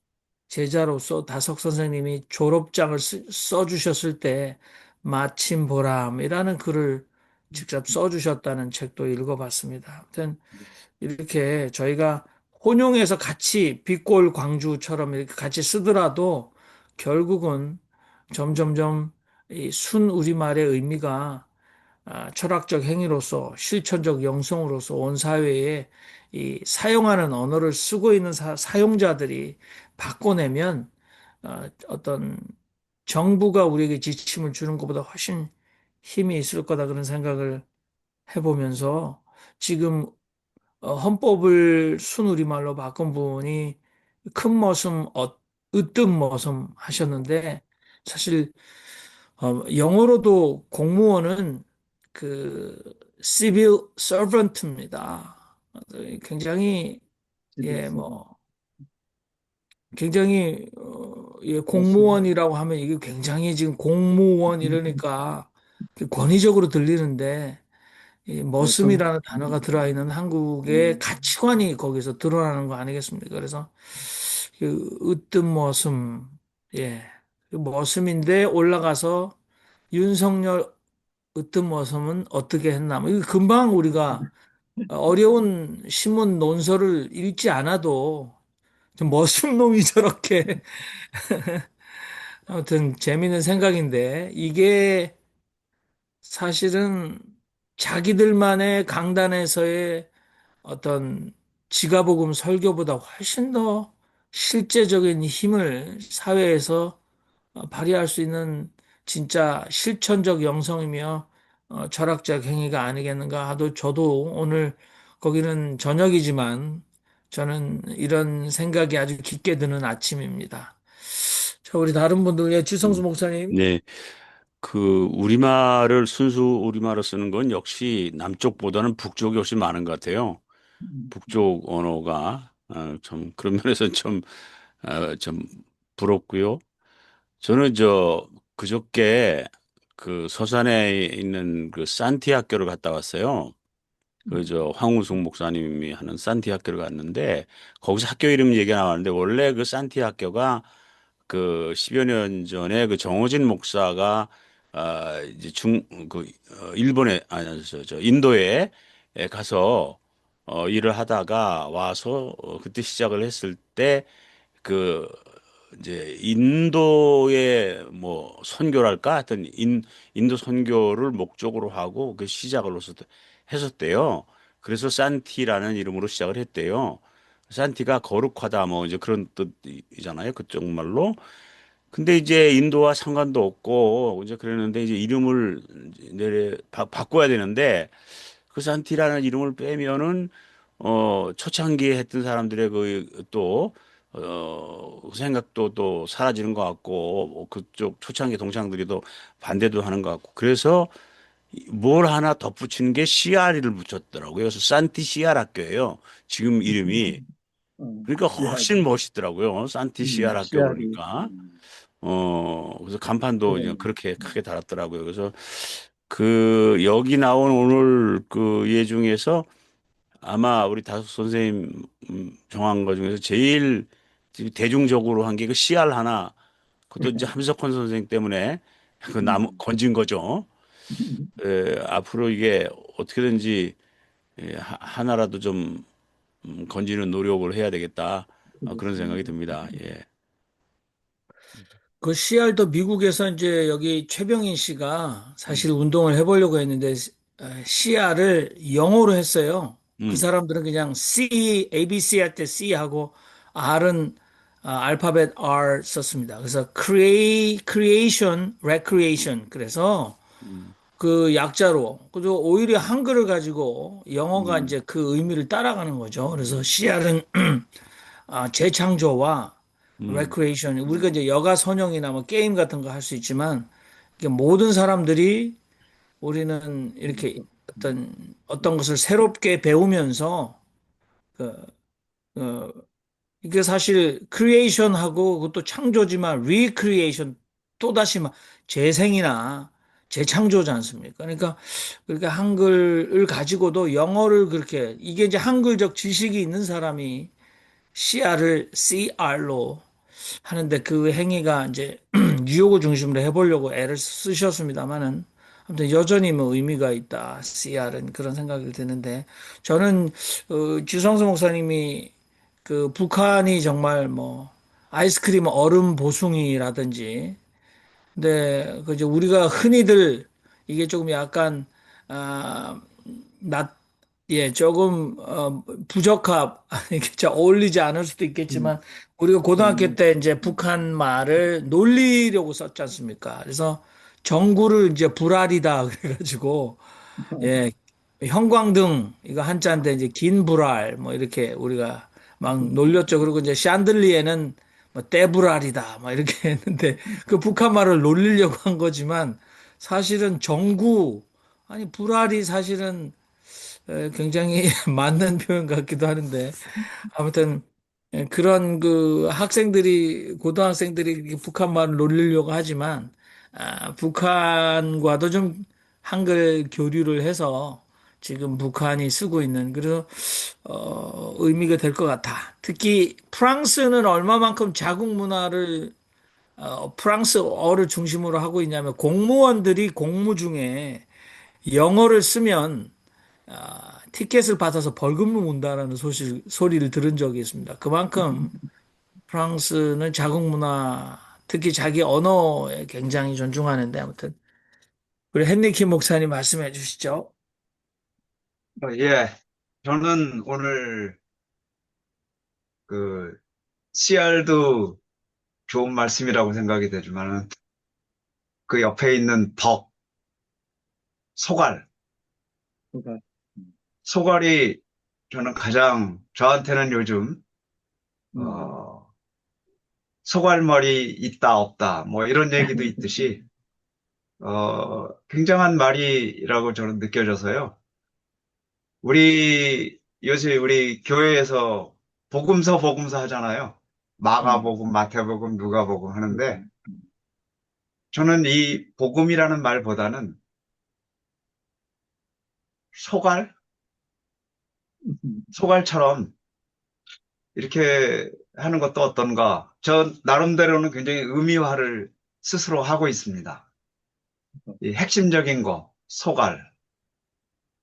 제자로서 다석 선생님이 졸업장을 써주셨을 때 마침 보람이라는 글을 직접 써주셨다는 책도 읽어봤습니다. 아무튼 이렇게 저희가 혼용해서 같이 빛골 광주처럼 이렇게 같이 쓰더라도 결국은 점점점 이 순 우리말의 의미가 철학적 행위로서 실천적 영성으로서 온 사회에 이 사용하는 언어를 쓰고 있는 사용자들이 바꿔내면 어떤 정부가 우리에게 지침을 주는 것보다 훨씬 힘이 있을 거다 그런 생각을 해보면서 지금 헌법을 순우리말로 바꾼 분이 큰 머슴, 으뜸 머슴 하셨는데 사실 영어로도 공무원은 그 civil servant입니다. 굉장히 예, 집에서. 뭐 굉장히 예, 공무원이라고 하면 이게 굉장히 지금 공무원 이러니까 권위적으로 들리는데 이 좀, 머슴이라는 단어가 들어있는 한국의 가치관이 거기서 드러나는 거 아니겠습니까? 그래서 그 으뜸 머슴, 예, 그 머슴인데 올라가서 윤석열 으뜸 머슴은 어떻게 했나? 뭐 이거 금방 우리가 어려운 신문 논설을 읽지 않아도 좀 머슴 놈이 저렇게 아무튼 재미있는 생각인데 이게 사실은 자기들만의 강단에서의 어떤 지가복음 설교보다 훨씬 더 실제적인 힘을 사회에서 발휘할 수 있는 진짜 실천적 영성이며 철학적 행위가 아니겠는가 하도 저도 오늘 거기는 저녁이지만 저는 이런 생각이 아주 깊게 드는 아침입니다. 자, 우리 다른 분들, 예, 지성수 음. 목사님. 네. 그 우리말을 순수 우리말을 쓰는 건 역시 남쪽보다는 북쪽이 훨씬 많은 것 같아요. 북쪽 언어가 참 그런 면에서 좀 부럽고요. 저는 그저께 그 서산에 있는 그 산티 학교를 갔다 왔어요. 그 황우숙 목사님이 하는 산티 학교를 갔는데 거기서 학교 이름 얘기가 나왔는데 원래 그 산티 학교가 그 10여 년 전에 그 정호진 목사가 이제 일본에 아니 저 인도에 가서 일을 하다가 와서 그때 시작을 했을 때 그 이제 인도의 뭐 선교랄까 하여튼 인도 선교를 목적으로 하고 그 시작을 했었대요. 그래서 산티라는 이름으로 시작을 했대요. 산티가 거룩하다 뭐 이제 그런 뜻이잖아요. 그쪽 말로. 근데 이제 인도와 상관도 없고 이제 그랬는데 이제 이름을 바꿔야 되는데 그 산티라는 이름을 빼면은 초창기에 했던 사람들의 그 생각도 또 사라지는 것 같고 그쪽 초창기 동창들이 또 반대도 하는 것 같고 그래서 뭘 하나 덧붙이는 게 CR을 붙였더라고요. 그래서 산티 CR 학교예요. 지금 이름이. 그러니까 씨앗, 훨씬 멋있더라고요. 산티 CR 학교 씨앗이, 그러니까. 그래서 간판도 그래. 그냥 그렇게 크게 달았더라고요. 그래서 그 여기 나온 오늘 그 예 중에서 아마 우리 다섯 선생님 정한 거 중에서 제일 지금 대중적으로 한 게 그 CR 하나 그것도 이제 함석헌 선생 때문에 그 건진 거죠. 앞으로 이게 어떻게든지 하나라도 좀 건지는 노력을 해야 되겠다. 그런 생각이 듭니다. 예. 그 CR도 미국에서 이제 여기 최병인 씨가 사실 운동을 해보려고 했는데 CR을 영어로 했어요. 그 음, 사람들은 그냥 C, ABC 할 때 C 하고 R은 알파벳 R 썼습니다. 그래서 creation, recreation. 그래서 음, 그 약자로 그저 오히려 한글을 가지고 영어가 음, 이제 그 의미를 따라가는 거죠. 그래서 CR은 재창조와 음, 레크레이션 우리가 이제 여가 선용이나 뭐 게임 같은 거 할 수 있지만 이게 모든 사람들이 우리는 이렇게 어떤 것을 새롭게 배우면서 그, 어, 이게 사실 크리에이션하고 그것도 창조지만 리크리에이션 또다시 막 재생이나 재창조지 않습니까? 그러니까 한글을 가지고도 영어를 그렇게 이게 이제 한글적 지식이 있는 사람이 CR을 CR로 하는데 그 행위가 이제 뉴욕을 중심으로 해보려고 애를 쓰셨습니다만은 아무튼 여전히 뭐 의미가 있다. CR은 그런 생각이 드는데 저는 주성수 목사님이 그 북한이 정말 뭐 아이스크림 얼음 보숭이라든지 근데 그 이제 우리가 흔히들 이게 조금 약간 아, 낮, 예, 조금 부적합 이게 좀 어울리지 않을 수도 음, 있겠지만 우리가 고등학교 음, 때 이제 북한 말을 놀리려고 썼지 않습니까? 그래서 정구를 이제 불알이다 그래가지고 예, 형광등 이거 한자인데 이제 긴 불알 뭐 이렇게 우리가 막 놀렸죠. 그리고 이제 샹들리에는 뭐 떼불알이다 막 이렇게 했는데 그 북한 말을 놀리려고 한 거지만 사실은 정구 아니 불알이 사실은 굉장히 맞는 표현 같기도 하는데 아무튼 그런 그 학생들이 고등학생들이 북한 말을 놀리려고 하지만 북한과도 좀 한글 교류를 해서 지금 북한이 쓰고 있는 그래서 의미가 될 것 같아. 특히 프랑스는 얼마만큼 자국 문화를 프랑스어를 중심으로 하고 있냐면 공무원들이 공무 중에 영어를 쓰면 티켓을 받아서 벌금을 문다라는 소리를 들은 적이 있습니다. 그만큼 프랑스는 자국 문화, 특히 자기 언어에 굉장히 존중하는데 아무튼 우리 헨리키 목사님 말씀해 주시죠. 예. 저는 오늘 그 CR도 좋은 말씀이라고 생각이 되지만은 그 옆에 있는 덕, 소갈, 뭐가, 소갈이 저는 가장 저한테는 요즘 음, 어, 소갈머리 있다 없다 뭐 이런 얘기도 있듯이 굉장한 말이라고 저는 느껴져서요. 요새 우리 교회에서 복음서 하잖아요. 음, 마가복음, 마태복음, 누가복음 하는데 음, 저는 이 복음이라는 말보다는 소갈? 음, 소갈처럼 이렇게 하는 것도 어떤가? 저 나름대로는 굉장히 의미화를 스스로 하고 있습니다. 이 핵심적인 거, 소갈.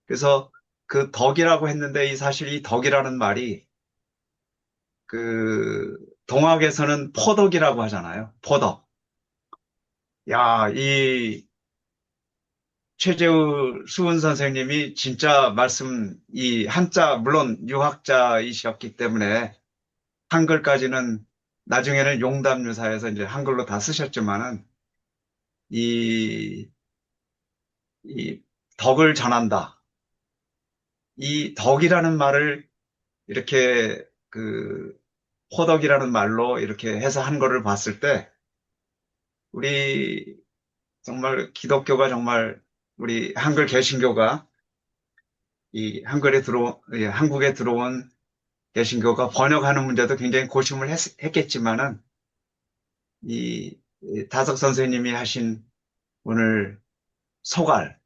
그래서 그 덕이라고 했는데 사실 이 덕이라는 말이 그 동학에서는 포덕이라고 하잖아요. 포덕. 야, 이 최재우 수은 선생님이 진짜 이 한자, 물론 유학자이셨기 때문에 한글까지는 나중에는 용담유사해서 이제 한글로 다 쓰셨지만은 이, 이 덕을 전한다. 이 덕이라는 말을 이렇게 그 호덕이라는 말로 이렇게 해서 한 거를 봤을 때 우리 정말 기독교가 정말 우리 한글 개신교가 한국에 들어온 개신교가 번역하는 문제도 굉장히 고심을 했겠지만은 이 다석 선생님이 하신 오늘 소갈,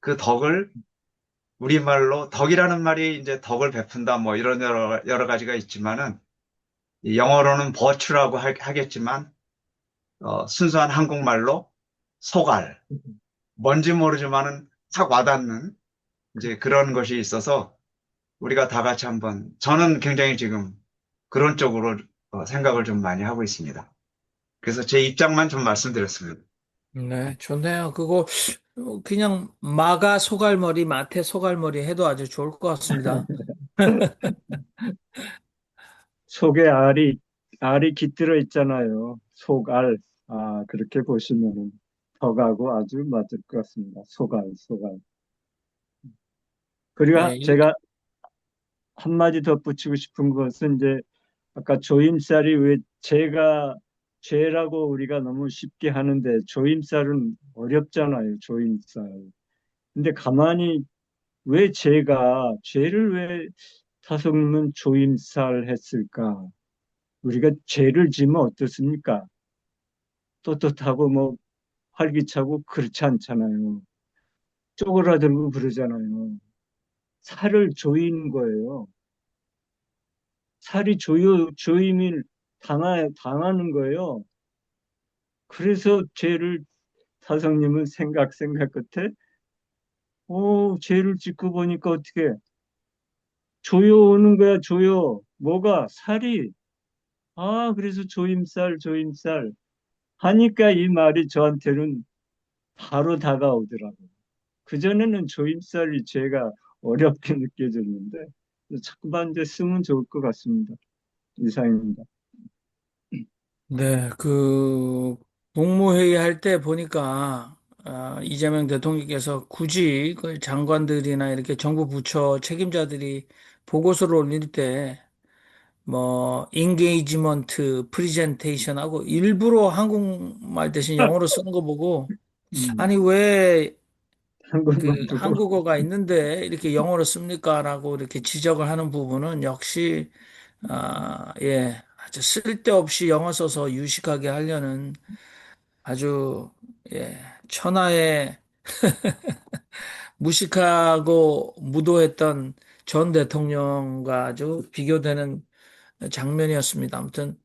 그 덕을 우리말로 덕이라는 말이 이제 덕을 베푼다 뭐 이런 여러 가지가 있지만은 이 영어로는 버추라고 하겠지만 순수한 한국말로 소갈, 뭔지 모르지만은 탁 와닿는 이제 그런 것이 있어서 우리가 다 같이 한번 저는 굉장히 지금 그런 쪽으로 생각을 좀 많이 하고 있습니다. 그래서 제 입장만 좀 말씀드렸습니다. 네, 좋네요. 그거 그냥 마가 소갈머리, 마태 소갈머리 해도 아주 좋을 것 같습니다. 속에 알이 깃들어 있잖아요. 속알. 아, 그렇게 보시면은 덕하고 아주 맞을 것 같습니다. 소갈. 그리고 예, 제가 한마디 덧붙이고 싶은 것은 이제 아까 조임살이 왜 죄라고 우리가 너무 쉽게 하는데 조임살은 어렵잖아요. 조임살. 근데 가만히 왜 죄를 왜 타성는 조임살 했을까? 우리가 죄를 지면 어떻습니까? 떳떳하고 뭐 활기차고 그렇지 않잖아요. 쪼그라들고 그러잖아요. 살을 조이는 거예요. 살이 조임을 당하는 거예요. 그래서 죄를 사성님은 생각 끝에 죄를 짓고 보니까 어떻게 조여 오는 거야, 조여. 뭐가? 살이. 그래서 조임살 하니까 이 말이 저한테는 바로 다가오더라고요. 그전에는 조임살이 죄가 어렵게 느껴졌는데 자꾸만 이제 쓰면 좋을 것 같습니다. 이상입니다. 네, 그 국무회의 할 때 보니까 이재명 대통령께서 굳이 그 장관들이나 이렇게 정부 부처 책임자들이 보고서를 올릴 때 뭐 인게이지먼트 프리젠테이션 하고 일부러 한국말 대신 영어로 쓰는 거 보고 음, 아니 왜 그 한국만 두고. 한국어가 있는데 이렇게 영어로 씁니까라고 이렇게 지적을 하는 부분은 역시 예, 아주 쓸데없이 영어 써서 유식하게 하려는 아주 예, 천하의 무식하고 무도했던 전 대통령과 아주 비교되는 장면이었습니다. 아무튼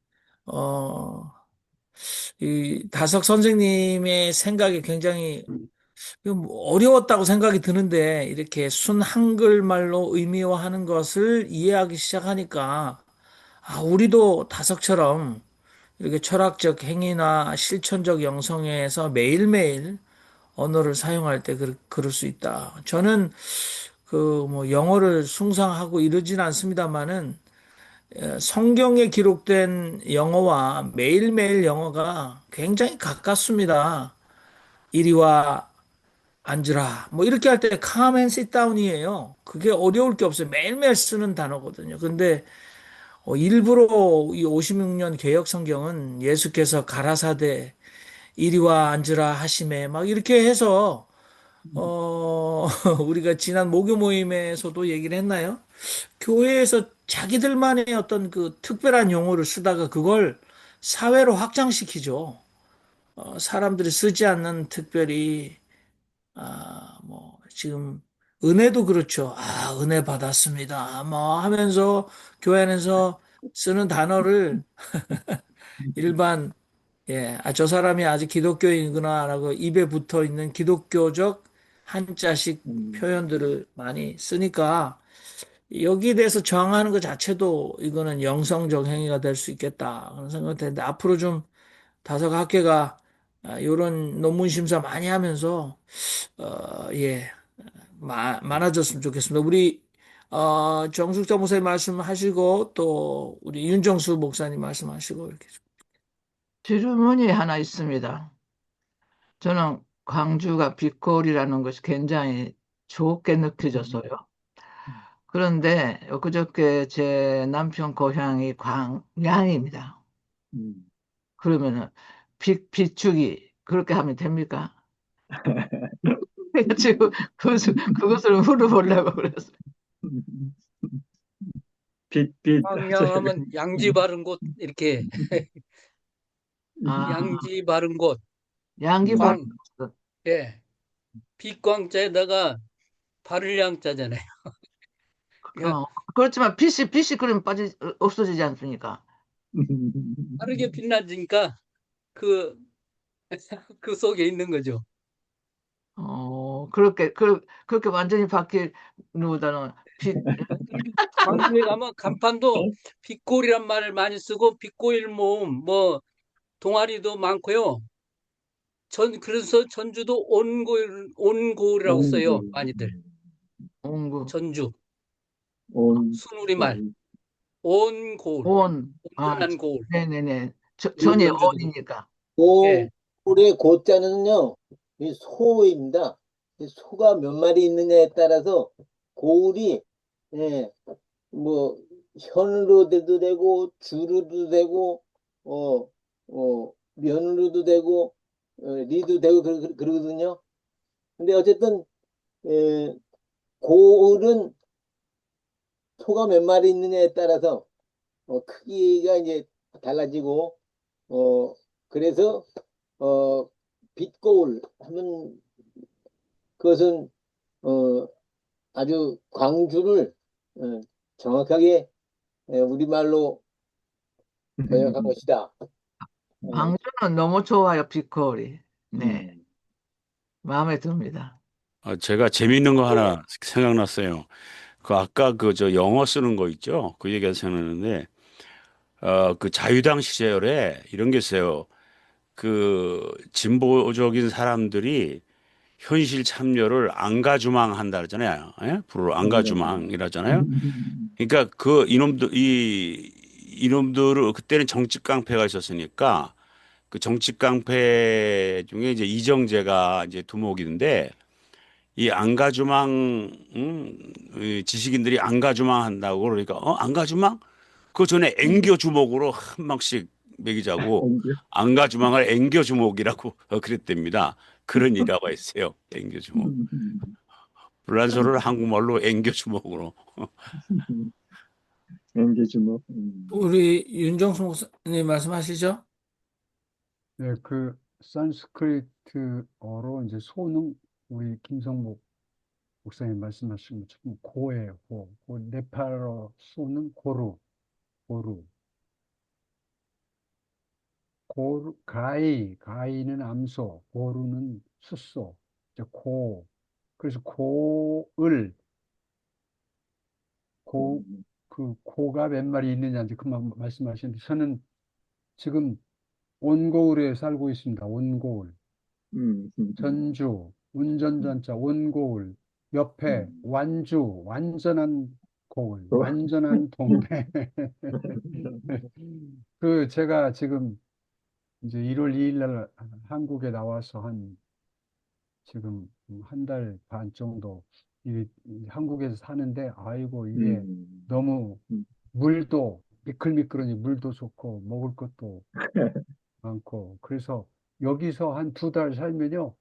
어, 이 다석 선생님의 생각이 굉장히 어려웠다고 생각이 드는데 이렇게 순 한글말로 의미화하는 것을 이해하기 시작하니까 우리도 다석처럼 이렇게 철학적 행위나 실천적 영성에서 매일매일 언어를 사용할 때 그럴 수 있다. 저는 그 뭐 영어를 숭상하고 이러진 않습니다만은 성경에 기록된 영어와 매일매일 영어가 굉장히 가깝습니다. 이리와 앉으라. 뭐 이렇게 할 때 come and sit down이에요. 그게 어려울 게 없어요. 매일매일 쓰는 단어거든요. 근데 일부러 이 56년 개역 성경은 예수께서 가라사대 이리와 앉으라 하심에 막 이렇게 해서 우리가 지난 목요 모임에서도 얘기를 했나요? 교회에서 자기들만의 어떤 그 특별한 용어를 쓰다가 그걸 사회로 확장시키죠. 사람들이 쓰지 않는 특별히 뭐 지금 은혜도 그렇죠. 은혜 받았습니다. 뭐 하면서 교회 안에서 쓰는 단어를 일반 저 사람이 아직 기독교인이구나라고 입에 붙어 있는 기독교적 한자식 음, 표현들을 많이 쓰니까 여기에 대해서 저항하는 것 자체도 이거는 영성적 행위가 될 수 있겠다 그런 생각이 드는데 앞으로 좀 다섯 학회가 이런 논문 심사 많이 하면서 예 많아졌으면 좋겠습니다. 우리 정숙자 목사님 말씀하시고 또 우리 윤정수 목사님 말씀하시고 이렇게 질문이 하나 있습니다. 저는 광주가 빛골이라는 것이 굉장히 좋게 느껴졌어요. 그런데 엊그저께 제 남편 고향이 광양입니다. 음. 그러면은 비축이 그렇게 하면 됩니까? 지금 그것을 물어보려고 그랬어요. 빛. 황량하면 양지 바른 곳 이렇게 아, 양지 바른 곳 양기 바른 광 것. 예 빛광자에다가 바를 양자잖아요. 그러니까 어, 그렇지만 빛이 그러면 없어지지 않습니까? 빠르게 빛나니까 그 그 속에 있는 거죠. 그렇게 완전히 바뀔 보다는 광주에 가면 간판도 빛골이란 말을 많이 쓰고 빛고일 모음 뭐 동아리도 많고요. 그래서 전주도 온고이라고 써요. 온고, 많이들. 온구, 전주. 온, 순우리말. 고, 온고울. 온, 온전한 고울. 네네네. 이 전이 전주도. 온이니까. 예. 고울의 고자는요, 이 소입니다. 이 소가 몇 마리 있느냐에 따라서 고울이, 예, 뭐, 현으로도 되고, 주로도 되고, 어, 면으로도 되고, 리도 되고, 그러거든요. 근데 어쨌든, 예, 고울은 소가 몇 마리 있느냐에 따라서, 크기가 이제 달라지고, 어, 그래서, 어, 빛거울 하면 그것은, 어, 아주 광주를, 정확하게, 우리말로 번역한 것이다. 어, 방주는 너무 좋아요, 비커리. 네, 음, 마음에 듭니다. 제가 재밌는 거 하나 생각났어요. 그 아까 그 저 영어 쓰는 거 있죠? 그 얘기가 생각나는데 그 자유당 시절에 이런 게 있어요. 그 진보적인 사람들이 현실 참여를 안가주망한다 그러잖아요. 예? 불어 안가주망이라잖아요. 그러니까 그 이놈들을 그때는 정치 깡패가 있었으니까 그 정치 깡패 중에 이제 이정재가 이제 두목인데 이 안가주망 이 지식인들이 안가주망 한다고 그러니까 안가주망 그 전에 앵겨 주목으로 한 방씩 먹이자고 안가 주망을 앵겨 주목이라고 그랬답니다. 그런 일화가 있어요. 앵겨 주목. 불란서를 한국말로 앵겨 주목으로. 엔게지모. 우리 윤정수 목사님 말씀하시죠? 네, 그 산스크리트어로 이제 소는 우리 김성목 목사님 말씀하신 것처럼 고예요, 고. 그 네팔어 소는 고루, 고루. 고루, 가이는 암소, 고루는 숫소, 이제 고. 그래서 고, 그 고가 몇 마리 있느냐 이제 그만 말씀하시는데 저는 지금 온고을에 살고 있습니다. 온고을. 전주, 운전전자, 온고을. 옆에 완주, 완전한 고을, 완전한 동네. 그 제가 지금 이제 1월 2일 날 한국에 나와서 지금 한 달 반 정도 이 한국에서 사는데 아이고 이게 너무 물도 미끌미끌하니 물도 좋고 먹을 것도 많고 그래서 여기서 한 2달 살면요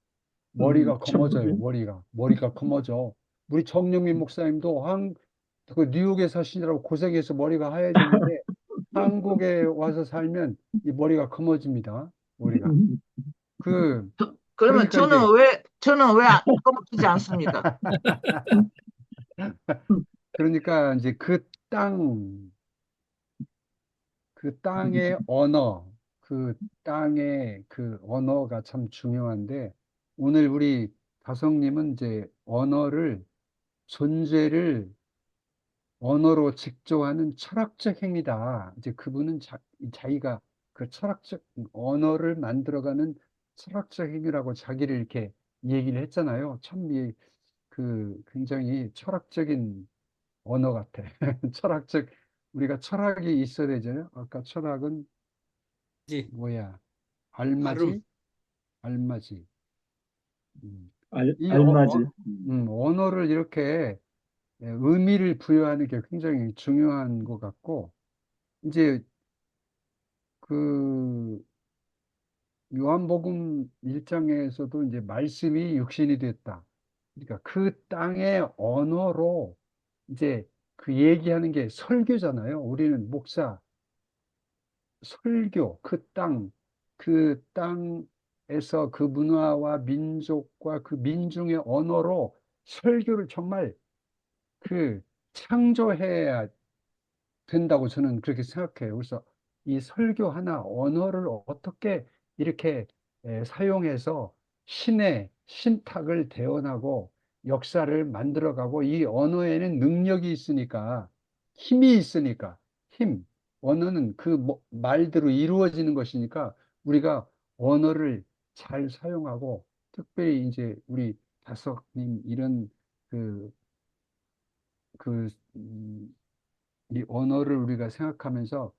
머리가 검어져요. 머리가 검어져. 우리 정영민 목사님도 그 뉴욕에 사시느라고 고생해서 머리가 하얘졌는데 한국에 와서 살면 이 머리가 검어집니다. 머리가. 그 그러면 그러니까 이제 저는 왜 꺼먹히지 않습니까? 그러니까 이제 그 땅의 언어, 그 땅의 그 언어가 참 중요한데 오늘 우리 다성님은 이제 존재를 언어로 직조하는 철학적 행위다. 이제 그분은 자기가 그 철학적 언어를 만들어가는 철학적 행위라고 자기를 이렇게 얘기를 했잖아요. 참, 굉장히 철학적인 언어 같아. 우리가 철학이 있어야 되잖아요. 아까 철학은 지, 뭐야? 발음. 알마지? 알마지. 음. 알맞이. 언어를 이렇게 의미를 부여하는 게 굉장히 중요한 것 같고, 이제 그 요한복음 1장에서도 이제 말씀이 육신이 됐다. 그러니까 그 땅의 언어로 이제 그 얘기하는 게 설교잖아요. 우리는 설교, 그 땅에서 그 문화와 민족과 그 민중의 언어로 설교를 정말 그 창조해야 된다고 저는 그렇게 생각해요. 그래서 이 설교 하나 언어를 어떻게 이렇게 사용해서 신의 신탁을 대언하고 역사를 만들어가고 이 언어에는 능력이 있으니까 힘이 있으니까 언어는 그 말대로 이루어지는 것이니까 우리가 언어를 잘 사용하고 특별히 이제 우리 다섯님 이런 그, 그, 이 언어를 우리가 생각하면서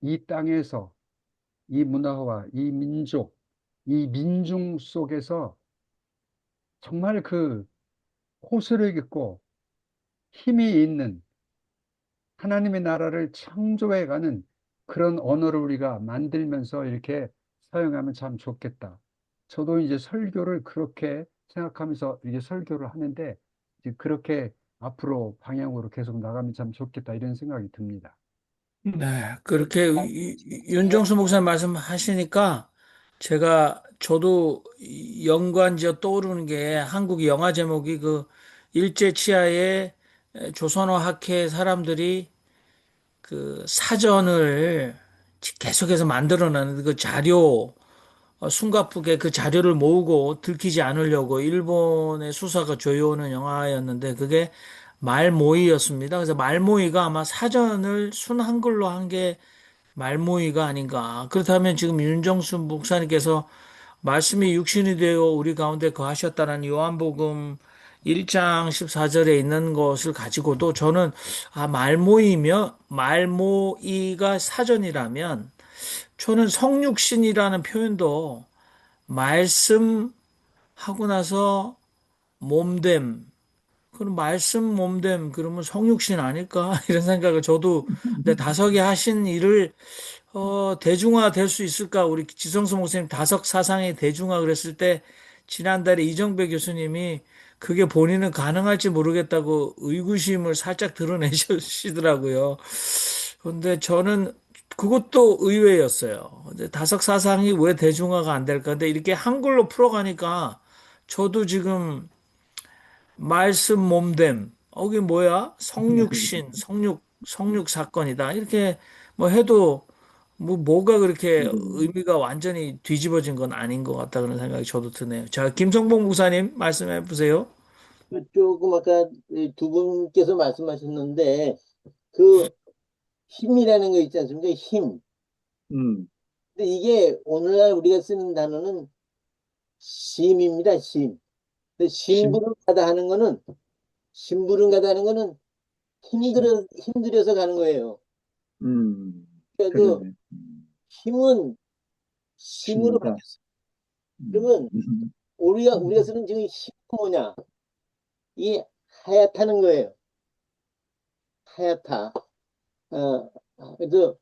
이 땅에서 이 문화와 이 민중 속에서 정말 그 호소를 깃고 힘이 있는 하나님의 나라를 창조해가는 그런 언어를 우리가 만들면서 이렇게 사용하면 참 좋겠다. 저도 이제 설교를 그렇게 생각하면서 이제 설교를 하는데 이제 그렇게 앞으로 방향으로 계속 나가면 참 좋겠다 이런 생각이 듭니다. 네, 그렇게 윤정수 목사님 말씀하시니까 저도 연관지어 떠오르는 게 한국 영화 제목이 그 일제 치하에 조선어 학회 사람들이 그 사전을 계속해서 만들어내는 그 자료, 숨가쁘게 그 자료를 모으고 들키지 않으려고 일본의 수사가 조여오는 영화였는데 그게 말모이였습니다. 그래서 말모이가 아마 사전을 순 한글로 한 게 말모이가 아닌가. 그렇다면 지금 윤정수 목사님께서 말씀이 육신이 되어 우리 가운데 거하셨다는 요한복음 1장 14절에 있는 것을 가지고도 저는 말모이가 사전이라면 저는 성육신이라는 표현도 말씀하고 나서 몸됨. 그럼 말씀 몸됨 그러면 성육신 아닐까 이런 생각을 저도 근데 다석이 하신 일을 대중화 될 수 있을까? 우리 지성수 목사님 다석 사상의 대중화 그랬을 때 지난달에 이정배 교수님이 그게 본인은 가능할지 모르겠다고 의구심을 살짝 드러내시더라고요. 근데 저는 그것도 의외였어요. 근데 다석 사상이 왜 대중화가 안 될까? 근데 이렇게 한글로 풀어가니까 저도 지금 말씀 몸됨. 이게 뭐야? 성육 사건이다. 이렇게 뭐 해도 뭐가 그렇게 의미가 완전히 뒤집어진 건 아닌 것 같다 그런 생각이 저도 드네요. 자, 김성봉 목사님 말씀해 보세요. 조금 아까 두 분께서 말씀하셨는데 그 힘이라는 거 있지 않습니까? 힘. 음, 근데 이게 오늘날 우리가 쓰는 단어는 심입니다. 심. 근데 심, 심부름가다 하는 거는 힘들여서 가는 거예요. 그러니까 그 그러네. 힘은 심으로 심이다. 바뀌었어. 그러면 음, 우리가 쓰는 지금 힘은 뭐냐? 이 하얗다는 거예요. 하얗다. 그래서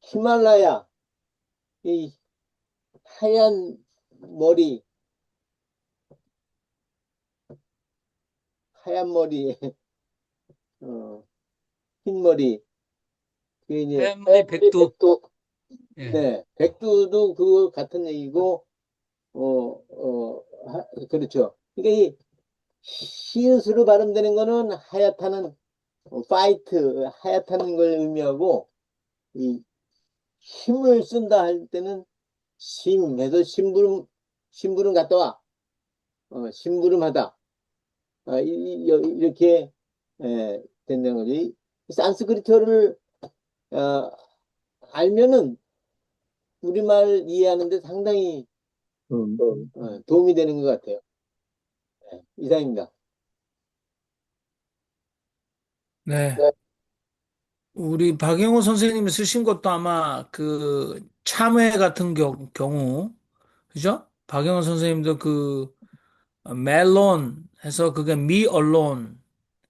히말라야, 이 하얀 머리, 하얀 머리, 어, 흰 머리, 그게 이제 하얀머리 백두. 백두, 예. 네, 백두도 그거 같은 얘기고, 그렇죠. 그러니까 이 시옷으로 발음되는 거는 하얗다는, 파이트, 하얗다는 걸 의미하고, 이 힘을 쓴다 할 때는 심해서 심부름 갔다 와. 심부름하다. 이렇게 된다는 거지. 산스크리트어를 어, 알면은 우리말 이해하는데 상당히 도움이 되는 것 같아요. 이상입니다. 네. 네. 우리 박영호 선생님이 쓰신 것도 아마 그 참회 같은 경우, 그죠? 박영호 선생님도 그 멜론 해서 그게 me alone,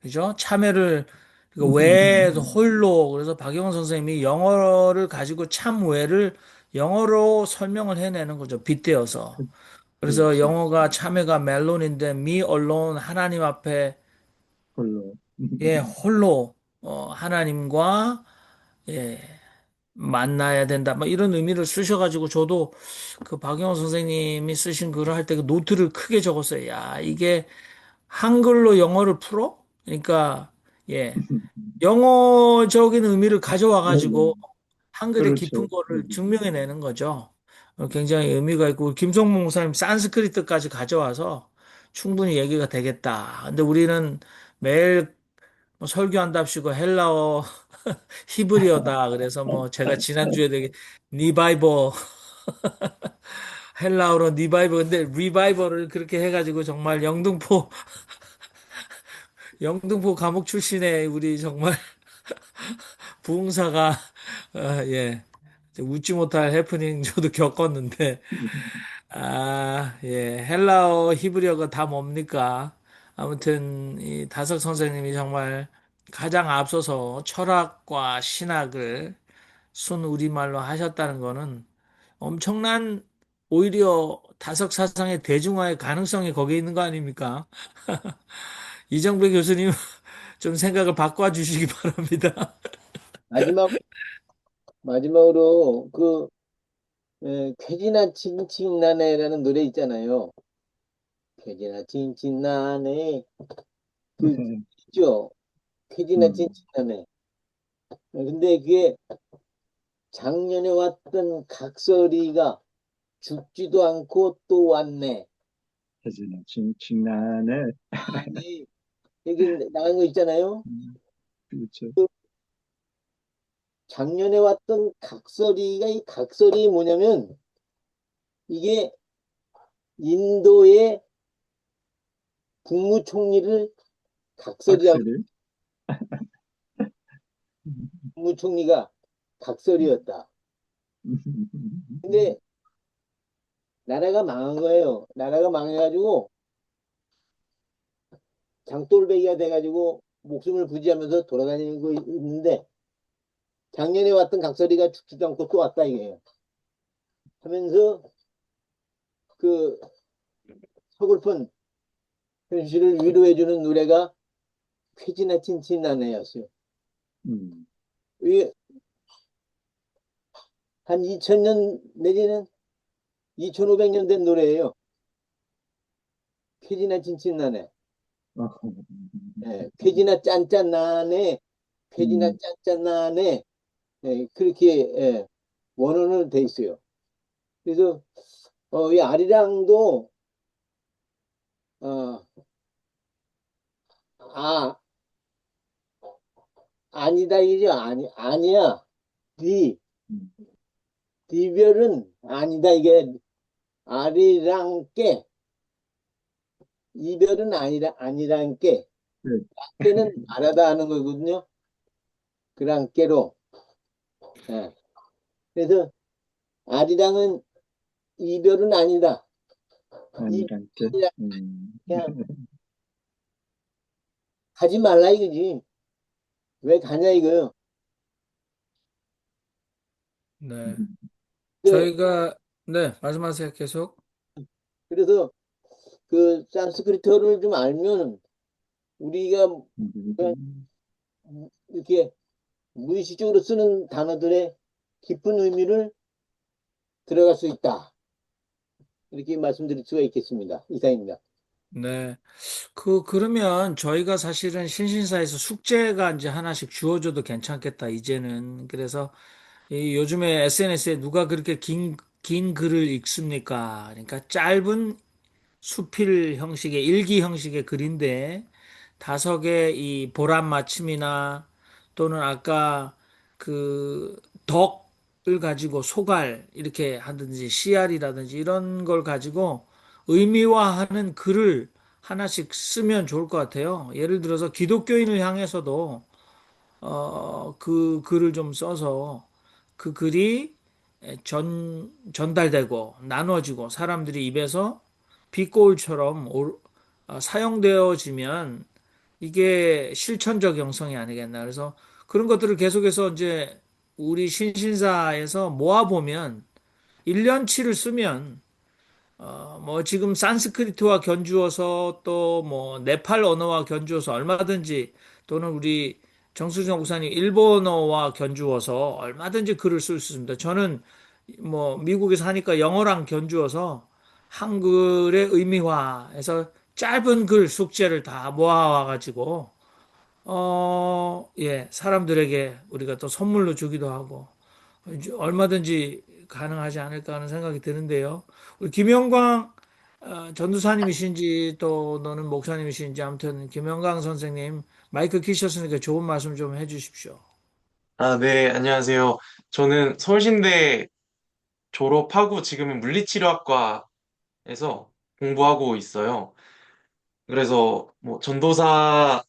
그죠? 참회를 왜 홀로 그래서 박영호 선생님이 영어를 가지고 참회를 영어로 설명을 해내는 거죠. 빗대어서. 그래서 그렇지. 영어가 참회가 멜론인데 me alone 하나님 앞에 홀로. 예 홀로 하나님과 예 만나야 된다. 뭐 이런 의미를 쓰셔가지고 저도 그 박영호 선생님이 쓰신 글을 할 때 그 노트를 크게 적었어요. 야, 이게 한글로 영어를 풀어? 그러니까 예 영어적인 의미를 가져와가지고 한글의 깊은 그렇죠. 거를 증명해내는 거죠. 굉장히 의미가 있고 김성문 목사님 산스크리트까지 가져와서 충분히 얘기가 되겠다. 근데 우리는 매일 뭐 설교한답시고 헬라어 히브리어다. 그래서 뭐 제가 지난주에 되게 리바이버 헬라어로 리바이버 근데 리바이버를 그렇게 해가지고 정말 영등포 감옥 출신의 우리 정말 부흥사가 예 웃지 못할 해프닝 저도 겪었는데 예 헬라어 히브리어가 다 뭡니까? 아무튼 이 다석 선생님이 정말 가장 앞서서 철학과 신학을 순 우리말로 하셨다는 거는 엄청난 오히려 다석 사상의 대중화의 가능성이 거기에 있는 거 아닙니까? 이정배 교수님 좀 생각을 바꿔주시기 바랍니다. 마지막으로 쾌지나 칭칭나네라는 노래 있잖아요. 쾌지나 칭칭나네 그 있죠. 쾌지나 칭칭나네. 근데 그게 작년에 왔던 각설이가 죽지도 않고 또 왔네. 해지나 징징나네. 아니, 여기 나간 거 있잖아요. 그렇죠. 작년에 왔던 각설이가, 이 각설이 뭐냐면 이게 인도의 국무총리를 각설이라고, 박수를. 국무총리가 각설이었다. 근데 나라가 망한 거예요. 나라가 망해가지고 장돌배기가 돼가지고 목숨을 부지하면서 돌아다니는 거 있는데, 작년에 왔던 각설이가 죽지도 않고 또 왔다 이거예요. 하면서 그 서글픈 현실을 위로해주는 노래가 쾌지나 찐찐나네였어요. 이게 한 2000년 내지는 2500년 된 노래예요. 쾌지나 찐찐나네. 쾌지나 짠짠나네. 쾌지나 짠짠나네. 그렇게 원어는 돼 있어요. 그래서 이 아리랑도 아니다 이죠. 아니야. 이별은 아니다 이게 아리랑께, 이별은 아니란께, 랑께는 말하다 하는 거거든요. 그랑께로. 그래서 아리랑은 이별은 아니다. 아니란께. 그냥 가지 말라 이거지. 왜 가냐 이거요. 네. 그, 저희가, 네, 말씀하세요, 계속. 그래서 그 산스크리트어를 좀 알면 우리가 이렇게 무의식적으로 쓰는 단어들의 깊은 의미를 들어갈 수 있다. 이렇게 말씀드릴 수가 있겠습니다. 이상입니다. 네. 그러면 저희가 사실은 신신사에서 숙제가 이제 하나씩 주어줘도 괜찮겠다, 이제는. 그래서 요즘에 SNS에 누가 그렇게 긴 글을 읽습니까? 그러니까 짧은 수필 형식의 일기 형식의 글인데 다석의 이 보람 맞춤이나 또는 아까 그 덕을 가지고 소갈 이렇게 하든지 씨알이라든지 이런 걸 가지고 의미화하는 글을 하나씩 쓰면 좋을 것 같아요. 예를 들어서 기독교인을 향해서도 그 글을 좀 써서 그 글이 전달되고 나눠지고 사람들이 입에서 빛고울처럼 사용되어지면 이게 실천적 영성이 아니겠나. 그래서 그런 것들을 계속해서 이제 우리 신신사에서 모아보면 1년치를 쓰면 뭐 지금 산스크리트와 견주어서 또 뭐 네팔 언어와 견주어서 얼마든지 또는 우리 정수정 목사님 일본어와 견주어서 얼마든지 글을 쓸 수 있습니다. 저는 뭐 미국에서 하니까 영어랑 견주어서 한글의 의미화해서 짧은 글 숙제를 다 모아와 가지고 예, 사람들에게 우리가 또 선물로 주기도 하고 얼마든지 가능하지 않을까 하는 생각이 드는데요. 우리 김영광 전도사님이신지 또 너는 목사님이신지 아무튼 김영광 선생님 마이크 키셨으니까 좋은 말씀 좀 해주십시오. 아, 네, 안녕하세요. 저는 서울신대 졸업하고 지금은 물리치료학과에서 공부하고 있어요. 그래서 뭐 전도사가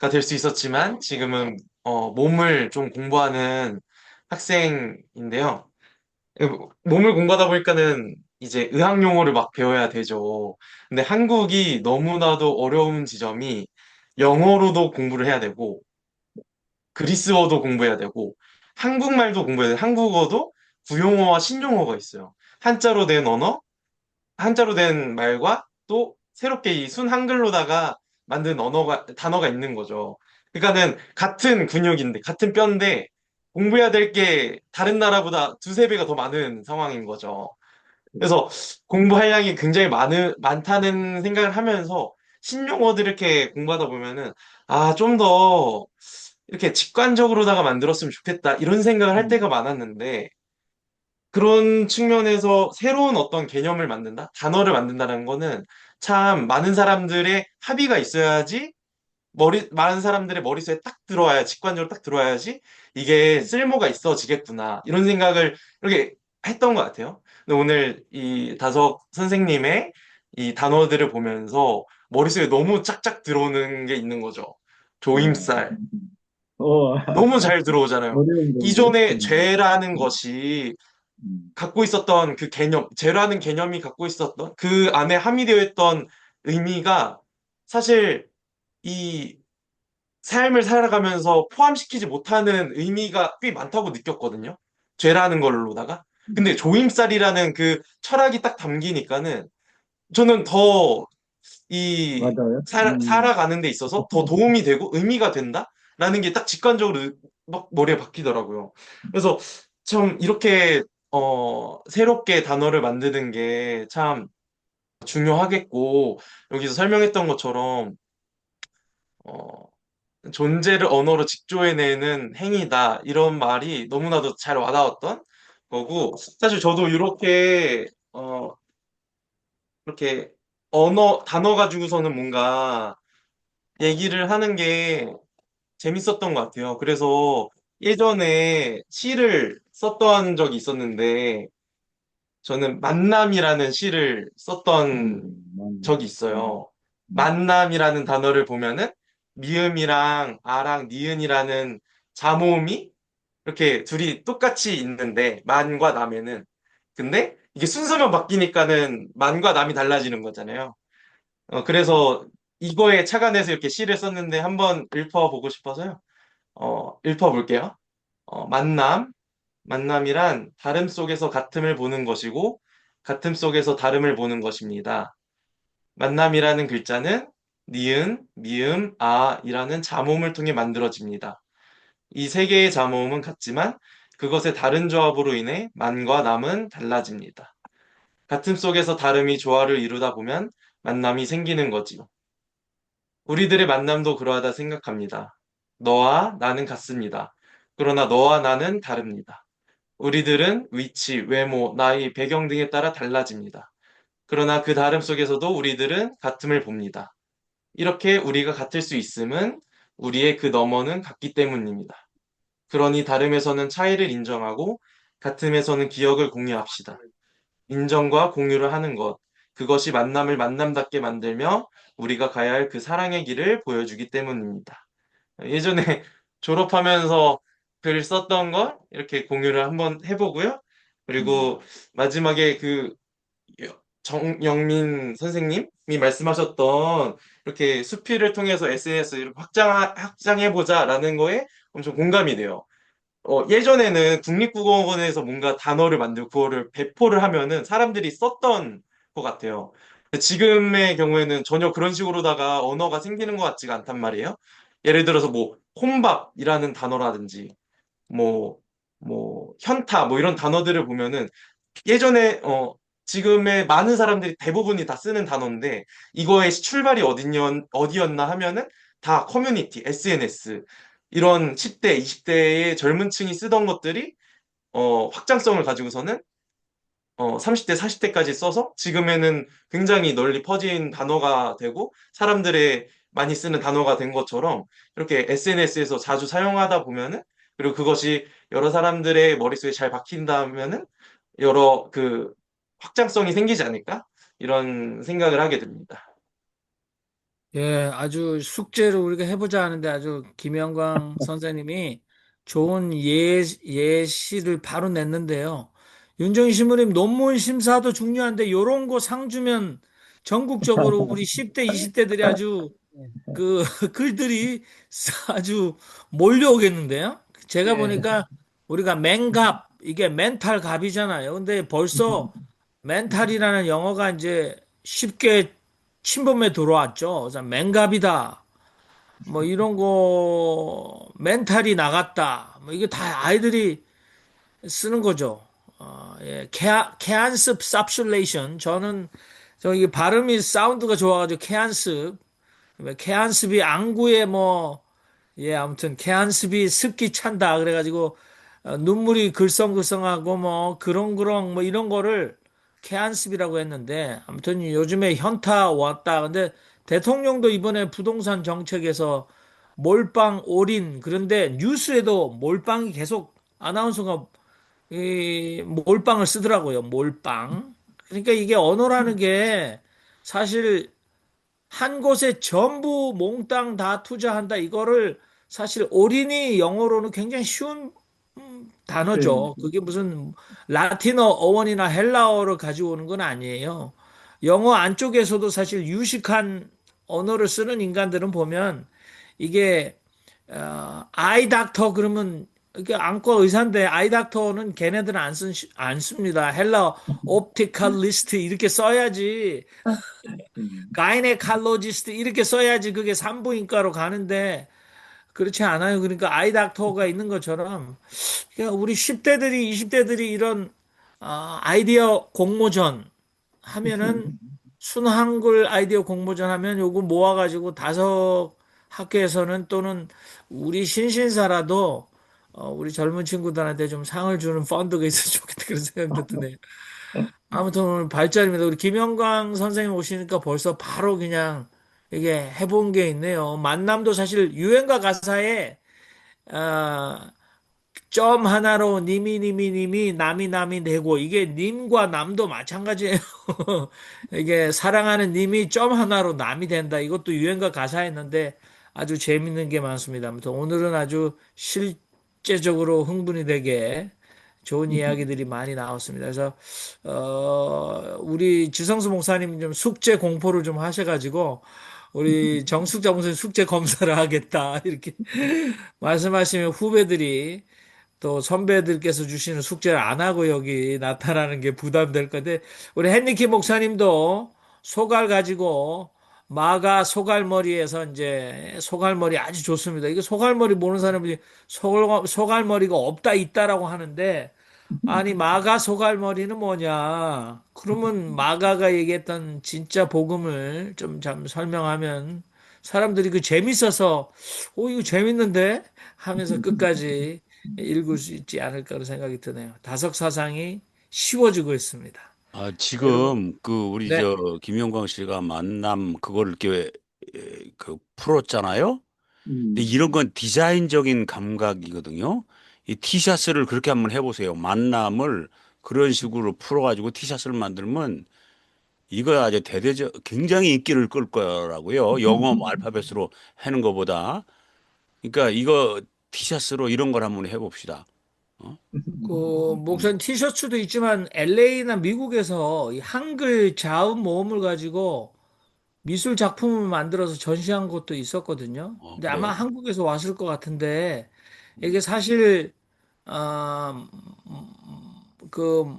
될 수 있었지만 지금은 몸을 좀 공부하는 학생인데요. 몸을 공부하다 보니까는 이제 의학 용어를 막 배워야 되죠. 근데 한국이 너무나도 어려운 지점이 영어로도 공부를 해야 되고 그리스어도 공부해야 되고 한국말도 공부해야 돼. 한국어도 구용어와 신용어가 있어요. 한자로 된 언어, 한자로 된 말과 또 새롭게 이 순 한글로다가 만든 단어가 있는 거죠. 그러니까는 같은 근육인데, 같은 뼈인데 공부해야 될 게 다른 나라보다 두세 배가 더 많은 상황인 거죠. 그래서 공부할 양이 굉장히 많다는 생각을 하면서 신용어들 이렇게 공부하다 보면은 좀 더 이렇게 직관적으로다가 만들었으면 좋겠다 이런 생각을 할 때가 많았는데 그런 측면에서 새로운 어떤 개념을 만든다, 단어를 만든다는 거는 참 많은 사람들의 합의가 있어야지 많은 사람들의 머릿속에 딱 들어와야, 직관적으로 딱 들어와야지 이게 쓸모가 있어지겠구나. 이런 생각을 이렇게 했던 것 같아요. 근데 오늘 이 다석 선생님의 이 단어들을 보면서 머릿속에 너무 짝짝 들어오는 게 있는 거죠. 조임쌀. 어, 너무 잘 들어오잖아요. 어려운 건데. 이전에 죄라는 것이 음, 갖고 있었던 그 개념, 죄라는 개념이 갖고 있었던 그 안에 함의되어 있던 의미가 사실 이 삶을 살아가면서 포함시키지 못하는 의미가 꽤 많다고 느꼈거든요. 죄라는 걸로다가. 근데 조임살이라는 그 철학이 딱 담기니까는 저는 더 이 맞아요. 살아가는 데 있어서 더 도움이 되고 의미가 된다라는 게 딱 직관적으로 막 머리에 박히더라고요. 그래서 참 이렇게 새롭게 단어를 만드는 게 참 중요하겠고 여기서 설명했던 것처럼 어, 존재를 언어로 직조해내는 행위다. 이런 말이 너무나도 잘 와닿았던 거고, 사실 저도 이렇게 단어 가지고서는 뭔가 얘기를 하는 게 재밌었던 것 같아요. 그래서 예전에 시를 썼던 적이 있었는데, 저는 만남이라는 시를 썼던 맞네. 적이 있어요. 음, 만남이라는 단어를 보면은 미음이랑 아랑 니은이라는 자모음이 이렇게 둘이 똑같이 있는데 만과 남에는 근데 이게 순서만 바뀌니까는 만과 남이 달라지는 거잖아요. 그래서 이거에 착안해서 이렇게 시를 썼는데 한번 읽어보고 싶어서요. 읽어볼게요. 만남이란 다름 속에서 같음을 보는 것이고 같음 속에서 다름을 보는 것입니다. 만남이라는 글자는 니은, 미음, 아이라는 자모음을 통해 만들어집니다. 이 세 개의 자모음은 같지만 그것의 다른 조합으로 인해 만과 남은 달라집니다. 같음 속에서 다름이 조화를 이루다 보면 만남이 생기는 거지요. 우리들의 만남도 그러하다 생각합니다. 너와 나는 같습니다. 그러나 너와 나는 다릅니다. 우리들은 위치, 외모, 나이, 배경 등에 따라 달라집니다. 그러나 그 다름 속에서도 우리들은 같음을 봅니다. 이렇게 우리가 같을 수 있음은 우리의 그 너머는 같기 때문입니다. 그러니 다름에서는 차이를 인정하고 같음에서는 기억을 공유합시다. 인정과 공유를 하는 것, 그것이 만남을 만남답게 만들며 우리가 가야 할 그 사랑의 길을 보여주기 때문입니다. 예전에 졸업하면서 글 썼던 걸 이렇게 공유를 한번 해보고요. 그리고 마지막에 그 정영민 선생님이 말씀하셨던 이렇게 수필을 통해서 SNS를 확장해보자라는 거에 엄청 공감이 돼요. 예전에는 국립국어원에서 뭔가 단어를 만들고 그거를 배포를 하면은 사람들이 썼던 것 같아요. 근데 지금의 경우에는 전혀 그런 식으로다가 언어가 생기는 것 같지가 않단 말이에요. 예를 들어서 뭐 혼밥이라는 단어라든지 뭐 현타 뭐 이런 단어들을 보면은 예전에 지금의 많은 사람들이 대부분이 다 쓰는 단어인데 이거의 출발이 어디였나 하면은 다 커뮤니티, SNS 이런 10대, 20대의 젊은 층이 쓰던 것들이 확장성을 가지고서는 30대, 40대까지 써서 지금에는 굉장히 널리 퍼진 단어가 되고 사람들의 많이 쓰는 단어가 된 것처럼 이렇게 SNS에서 자주 사용하다 보면은 그리고 그것이 여러 사람들의 머릿속에 잘 박힌다면은 여러 그 확장성이 생기지 않을까? 이런 생각을 하게 됩니다. 예, 아주 숙제를 우리가 해보자 하는데 아주 김영광 선생님이 좋은 예시를 바로 냈는데요. 윤정희 신부님 논문 심사도 중요한데 요런 거 상 주면 전국적으로 우리 10대, 20대들이 아주 그 글들이 아주 몰려오겠는데요. 제가 예. 보니까 우리가 맹갑, 이게 멘탈 갑이잖아요. 근데 벌써 멘탈이라는 영어가 이제 쉽게 침범에 들어왔죠. 그래서 맹갑이다. 뭐 이런 거 멘탈이 나갔다. 뭐 이게 다 아이들이 쓰는 거죠. 예. 케안습 삽슐레이션. 저는 저기 발음이 사운드가 좋아가지고 케안습. 케안습이 안구에 뭐 예, 아무튼 개한습이 습기 찬다 그래가지고 눈물이 글썽글썽하고 뭐 그렁그렁 뭐 이런 거를 개한습이라고 했는데 아무튼 요즘에 현타 왔다. 근데 대통령도 이번에 부동산 정책에서 몰빵 올인 그런데 뉴스에도 몰빵이 계속 아나운서가 이 몰빵을 쓰더라고요. 몰빵. 그러니까 이게 언어라는 게 사실 한 곳에 전부 몽땅 다 투자한다. 이거를 사실 올인이 영어로는 굉장히 쉬운 네. 단어죠. 그게 무슨 라틴어 어원이나 헬라어를 가지고 오는 건 아니에요. 영어 안쪽에서도 사실 유식한 언어를 쓰는 인간들은 보면 이게 아이 닥터 그러면 이게 안과 의사인데 아이 닥터는 걔네들은 안 씁니다. 헬라 옵티칼리스트 이렇게 써야지 음. 가이네칼로지스트 이렇게 써야지 그게 산부인과로 가는데 그렇지 않아요. 그러니까 아이 닥터가 있는 것처럼 그러니까 우리 10대들이 20대들이 이런 아이디어 공모전 하면은 순한글 아이디어 공모전 하면 요거 모아가지고 다섯 학교에서는 또는 우리 신신사라도 우리 젊은 친구들한테 좀 상을 주는 펀드가 있으면 좋겠다 그런 생각도 드네요. 아무튼 오늘 발전입니다. 우리 김영광 선생님 오시니까 벌써 바로 그냥 이게 해본 게 있네요. 만남도 사실 유행가 가사에 아, 점 하나로 님이 남이 되고 이게 님과 남도 마찬가지예요. 이게 사랑하는 님이 점 하나로 남이 된다. 이것도 유행가 가사였는데 아주 재밌는 게 많습니다. 아무튼 오늘은 아주 실제적으로 흥분이 되게 좋은 이야기들이 많이 나왔습니다. 그래서 우리 지성수 목사님 좀 숙제 공포를 좀 하셔가지고 우리 정숙자 목사님 숙제 검사를 하겠다 이렇게 말씀하시면 후배들이 또 선배들께서 주시는 숙제를 안 하고 여기 나타나는 게 부담될 건데 우리 헨리키 목사님도 소갈 가지고 마가 소갈머리에서 이제 소갈머리 아주 좋습니다. 이거 소갈머리 모르는 사람들이 소갈머리가 없다 있다라고 하는데 아니 마가 소갈머리는 뭐냐? 그러면 마가가 얘기했던 진짜 복음을 좀 설명하면 사람들이 그 재밌어서 이거 재밌는데 하면서 끝까지 읽을 수 있지 않을까 그런 생각이 드네요. 다석 사상이 쉬워지고 있습니다. 여러분, 지금 우리 네. 김영광 씨가 만남 그걸 이렇게 풀었잖아요. 근데 음. 이런 건 디자인적인 감각이거든요. 이 티셔츠를 그렇게 한번 해보세요. 만남을 그런 식으로 풀어가지고 티셔츠를 만들면 이거 아주 굉장히 인기를 끌 거라고요. 영어 알파벳으로 하는 것보다. 그러니까 이거 티셔츠로 이런 걸 한번 해봅시다. 어? 그 목사님 티셔츠도 있지만 LA나 미국에서 이 한글 자음 모음을 가지고 미술 작품을 만들어서 전시한 것도 있었거든요. 근데 아마 그래요? 한국에서 왔을 것 같은데 이게 사실 아, 그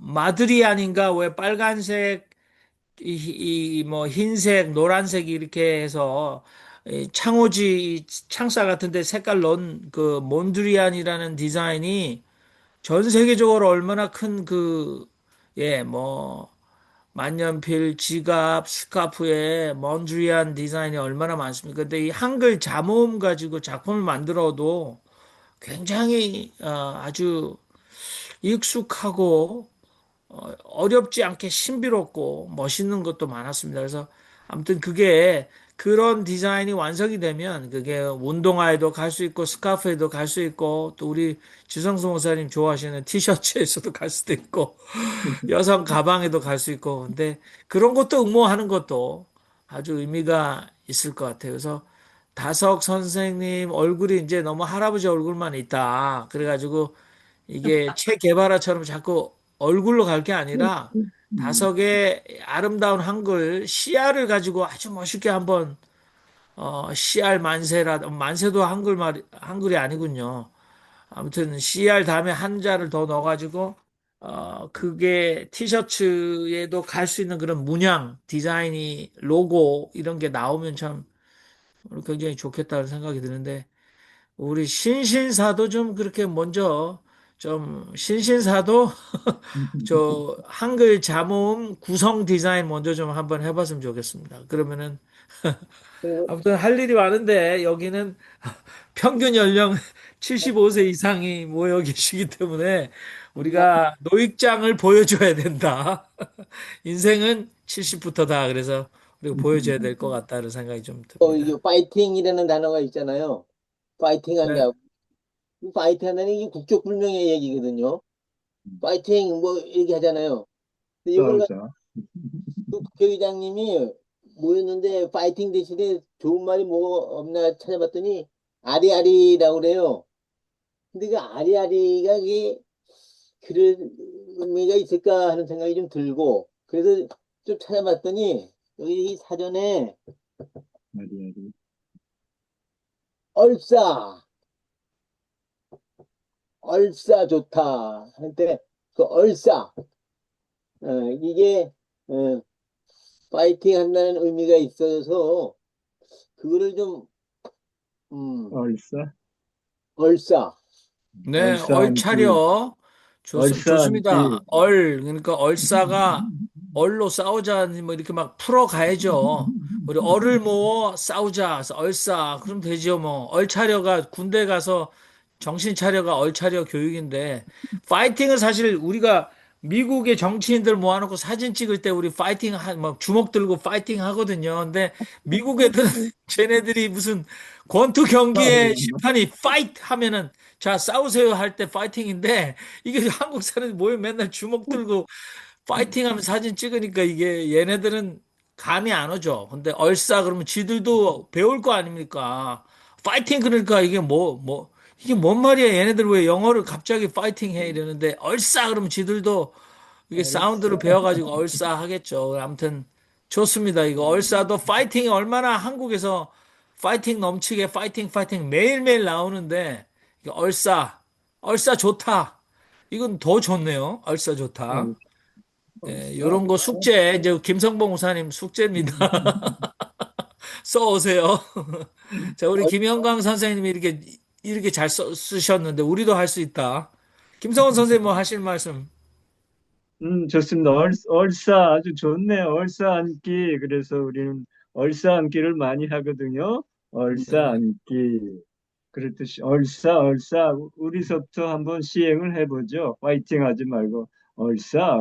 마드리안인가 왜 빨간색 뭐 흰색 노란색 이렇게 해서 이 창호지 창사 같은데 색깔 넣은 그 몬드리안이라는 디자인이 전 세계적으로 얼마나 큰 뭐 만년필, 지갑, 스카프에 몬드리안 디자인이 얼마나 많습니까? 근데 이 한글 자모음 가지고 작품을 만들어도 굉장히 아주 익숙하고 어렵지 않게 신비롭고 멋있는 것도 많았습니다. 그래서 아무튼 그게 그런 디자인이 완성이 되면 그게 운동화에도 갈 수 있고 스카프에도 갈 수 있고 또 우리 지성수 목사님 좋아하시는 티셔츠에서도 갈 수도 있고 여성 가방에도 갈 수 있고 근데 그런 것도 응모하는 것도 아주 의미가 있을 것 같아요. 그래서 다석 선생님 얼굴이 이제 너무 할아버지 얼굴만 있다. 그래가지고 이게 체 개발화처럼 자꾸 얼굴로 갈 게 아니라 다석의 아름다운 한글 씨알을 가지고 아주 멋있게 한번 씨알 만세도 한글이 아니군요. 아무튼 CR 다음에 한자를 더 넣어가지고 그게 티셔츠에도 갈 수 있는 그런 문양, 디자인이 로고 이런 게 나오면 참 굉장히 좋겠다는 생각이 드는데 우리 신신사도 좀 그렇게 먼저 좀 신신사도 저 한글 자모음 구성 디자인 먼저 좀 한번 해봤으면 좋겠습니다. 그러면은 그리고 아무튼 할 일이 많은데 여기는 평균 연령 75세 이상이 모여 계시기 때문에 우리가 우리가 노익장을 보여줘야 된다. 인생은 70부터다. 그래서 우리가 보여줘야 될 것 같다는 생각이 좀 또 이게 듭니다. 파이팅이라는 단어가 있잖아요. 파이팅 네. 한다. 이 파이팅 한다는 게 국적불명의 얘기거든요. 파이팅 뭐 이렇게 하잖아요. 근데 이걸 싸우자. 그 국회의장님이 모였는데 파이팅 대신에 좋은 말이 뭐 없나 찾아봤더니 아리아리라고 그래요. 근데 그 아리아리가 이게 그런 의미가 있을까 하는 생각이 좀 들고 그래서 좀 찾아봤더니 여기 이 사전에 아리아리. 얼싸 얼싸 좋다 한때 그 얼싸 이게 어, 파이팅 한다는 의미가 있어서 그거를 좀 얼싸? 얼싸 네, 얼싸안기. 얼차려. 좋습니다. 얼싸안기. 그러니까 얼싸가 얼로 싸우자, 뭐 이렇게 막 풀어가야죠. 우리 얼을 모어 싸우자, 그래서 얼싸, 그럼 되죠, 뭐. 얼차려가 군대 가서 정신 차려가 얼차려 교육인데, 파이팅은 사실 우리가 미국의 정치인들 모아놓고 사진 찍을 때 우리 뭐 주먹 들고 파이팅 하거든요. 근데 미국 애들은 쟤네들이 무슨 권투 경기의 싸우자. 심판이 파이트 하면은 자, 싸우세요 할 때 파이팅인데, 이게 한국 사람이 모여 맨날 주먹 들고 파이팅 하면 사진 찍으니까 이게 얘네들은 감이 안 오죠. 근데 얼싸 그러면 지들도 배울 거 아닙니까? 파이팅 그러니까 이게 뭔 말이야? 얘네들 왜 영어를 갑자기 파이팅 해? 이러는데 얼싸 그러면 지들도 이게 사운드를 얼싸. 배워가지고 얼싸 하겠죠. 아무튼 좋습니다. 이거 얼싸도 파이팅이 얼마나 한국에서 파이팅 넘치게 파이팅 매일매일 나오는데 이게 얼싸 좋다. 이건 더 좋네요. 얼싸 좋다. 예, 얼싸. 이런 거 숙제 이제 김성봉 우사님 숙제입니다. 써오세요. 자, 우리 김영광 선생님이 이렇게 잘 쓰셨는데 우리도 할 수 있다. 김성원 선생님 뭐 하실 말씀? 좋습니다. 얼싸 아주 좋네요. 얼싸안기. 그래서 우리는 얼싸안기를 많이 하거든요. 네. 얼싸안기. 그렇듯이 얼싸 우리서부터 한번 시행을 해보죠. 파이팅 하지 말고 얼싸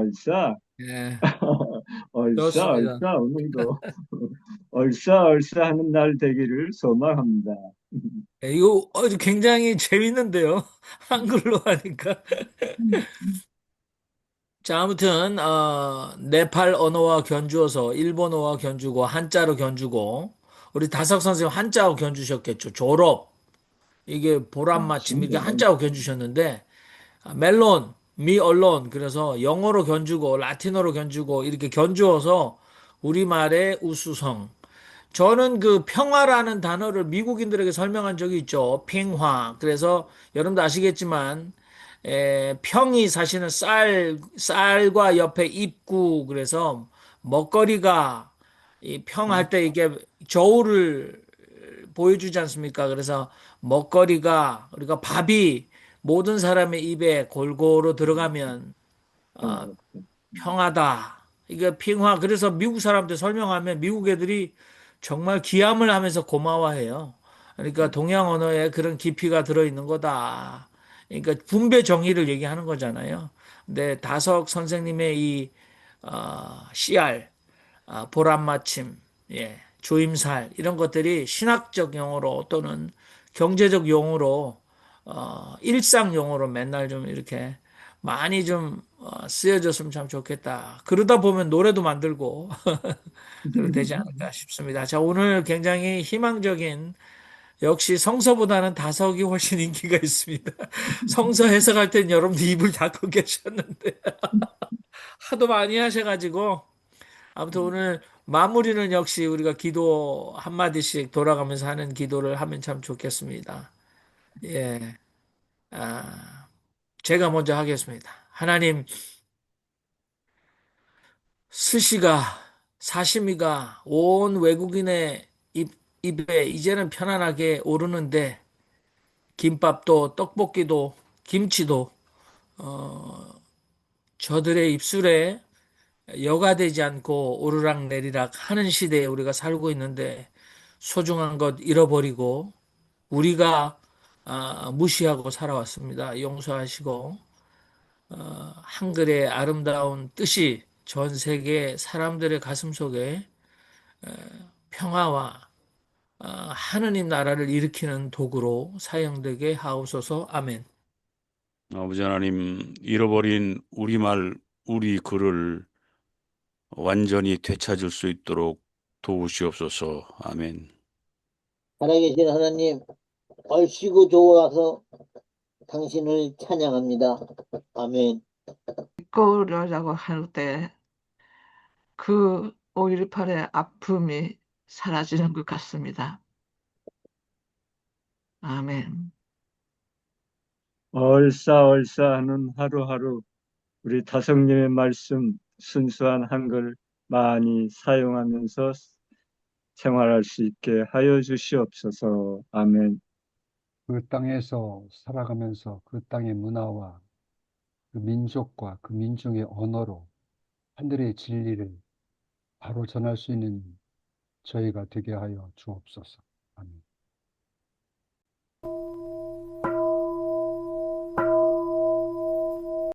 예, 좋습니다. 얼싸 오늘도 얼싸 하는 날 되기를 소망합니다. 예, 이거 굉장히 재밌는데요. 한글로 하니까. 자, 아무튼 네팔 언어와 견주어서 일본어와 견주고 한자로 견주고 우리 다석 선생님 한자로 견주셨겠죠. 졸업 이게 보람 마침 이렇게 한자로 견주셨는데 멜론 미 언론 그래서 영어로 견주고 라틴어로 견주고 이렇게 견주어서 우리말의 우수성 저는 그 평화라는 단어를 미국인들에게 설명한 적이 있죠. 평화. 그래서 여러분도 아시겠지만 평이 사실은 쌀과 옆에 입구 그래서 먹거리가 이 평할 때 이게 저울을 보여주지 않습니까? 그래서 먹거리가 우리가 밥이 모든 사람의 입에 골고루 들어가면 어, 평하다. 이게 평화. 그래서 미국 사람들 설명하면 미국 애들이 정말 기함을 하면서 고마워해요. 그러니까 동양 언어에 그런 깊이가 들어있는 거다. 그러니까 분배 정의를 얘기하는 거잖아요. 근데 다석 선생님의 이 CR, 보람맞춤, 예, 조임살 이런 것들이 신학적 용어로 또는 경제적 용어로 일상 용어로 맨날 좀 이렇게 많이 좀 쓰여졌으면 참 좋겠다. 그러다 보면 노래도 만들고 그렇게 되지 않을까 싶습니다. 자, 오늘 굉장히 희망적인 역시 성서보다는 다석이 훨씬 인기가 있습니다. 성서 해석할 땐 여러분들 입을 닫고 계셨는데 하도 많이 하셔가지고 아무튼 오늘 마무리는 역시 우리가 기도 한마디씩 돌아가면서 하는 기도를 하면 참 좋겠습니다. 예. 제가 먼저 하겠습니다. 하나님, 스시가, 사시미가 온 외국인의 입에 이제는 편안하게 오르는데, 김밥도, 떡볶이도, 김치도 저들의 입술에 여가 되지 않고 오르락내리락 하는 시대에 우리가 살고 있는데 소중한 것 잃어버리고 우리가 무시하고 살아왔습니다. 용서하시고 한글의 아름다운 뜻이 전 세계 사람들의 가슴 속에 평화와 하느님 나라를 일으키는 도구로 사용되게 하옵소서. 아멘. 아버지 하나님, 잃어버린 우리말, 우리 글을 완전히 되찾을 수 있도록 도우시옵소서. 아멘. 살아계신 하나님, 얼씨구 좋아서 당신을 찬양합니다. 아멘. 꺼려자고 할 때 그 5.18의 아픔이 사라지는 것 같습니다. 아멘. 얼싸얼싸하는 하루하루 우리 다성님의 말씀 순수한 한글 많이 사용하면서 생활할 수 있게 하여 주시옵소서. 아멘. 그 땅에서 살아가면서 그 땅의 문화와 그 민족과 그 민중의 언어로 하늘의 진리를 바로 전할 수 있는 저희가 되게 하여 주옵소서. 아멘.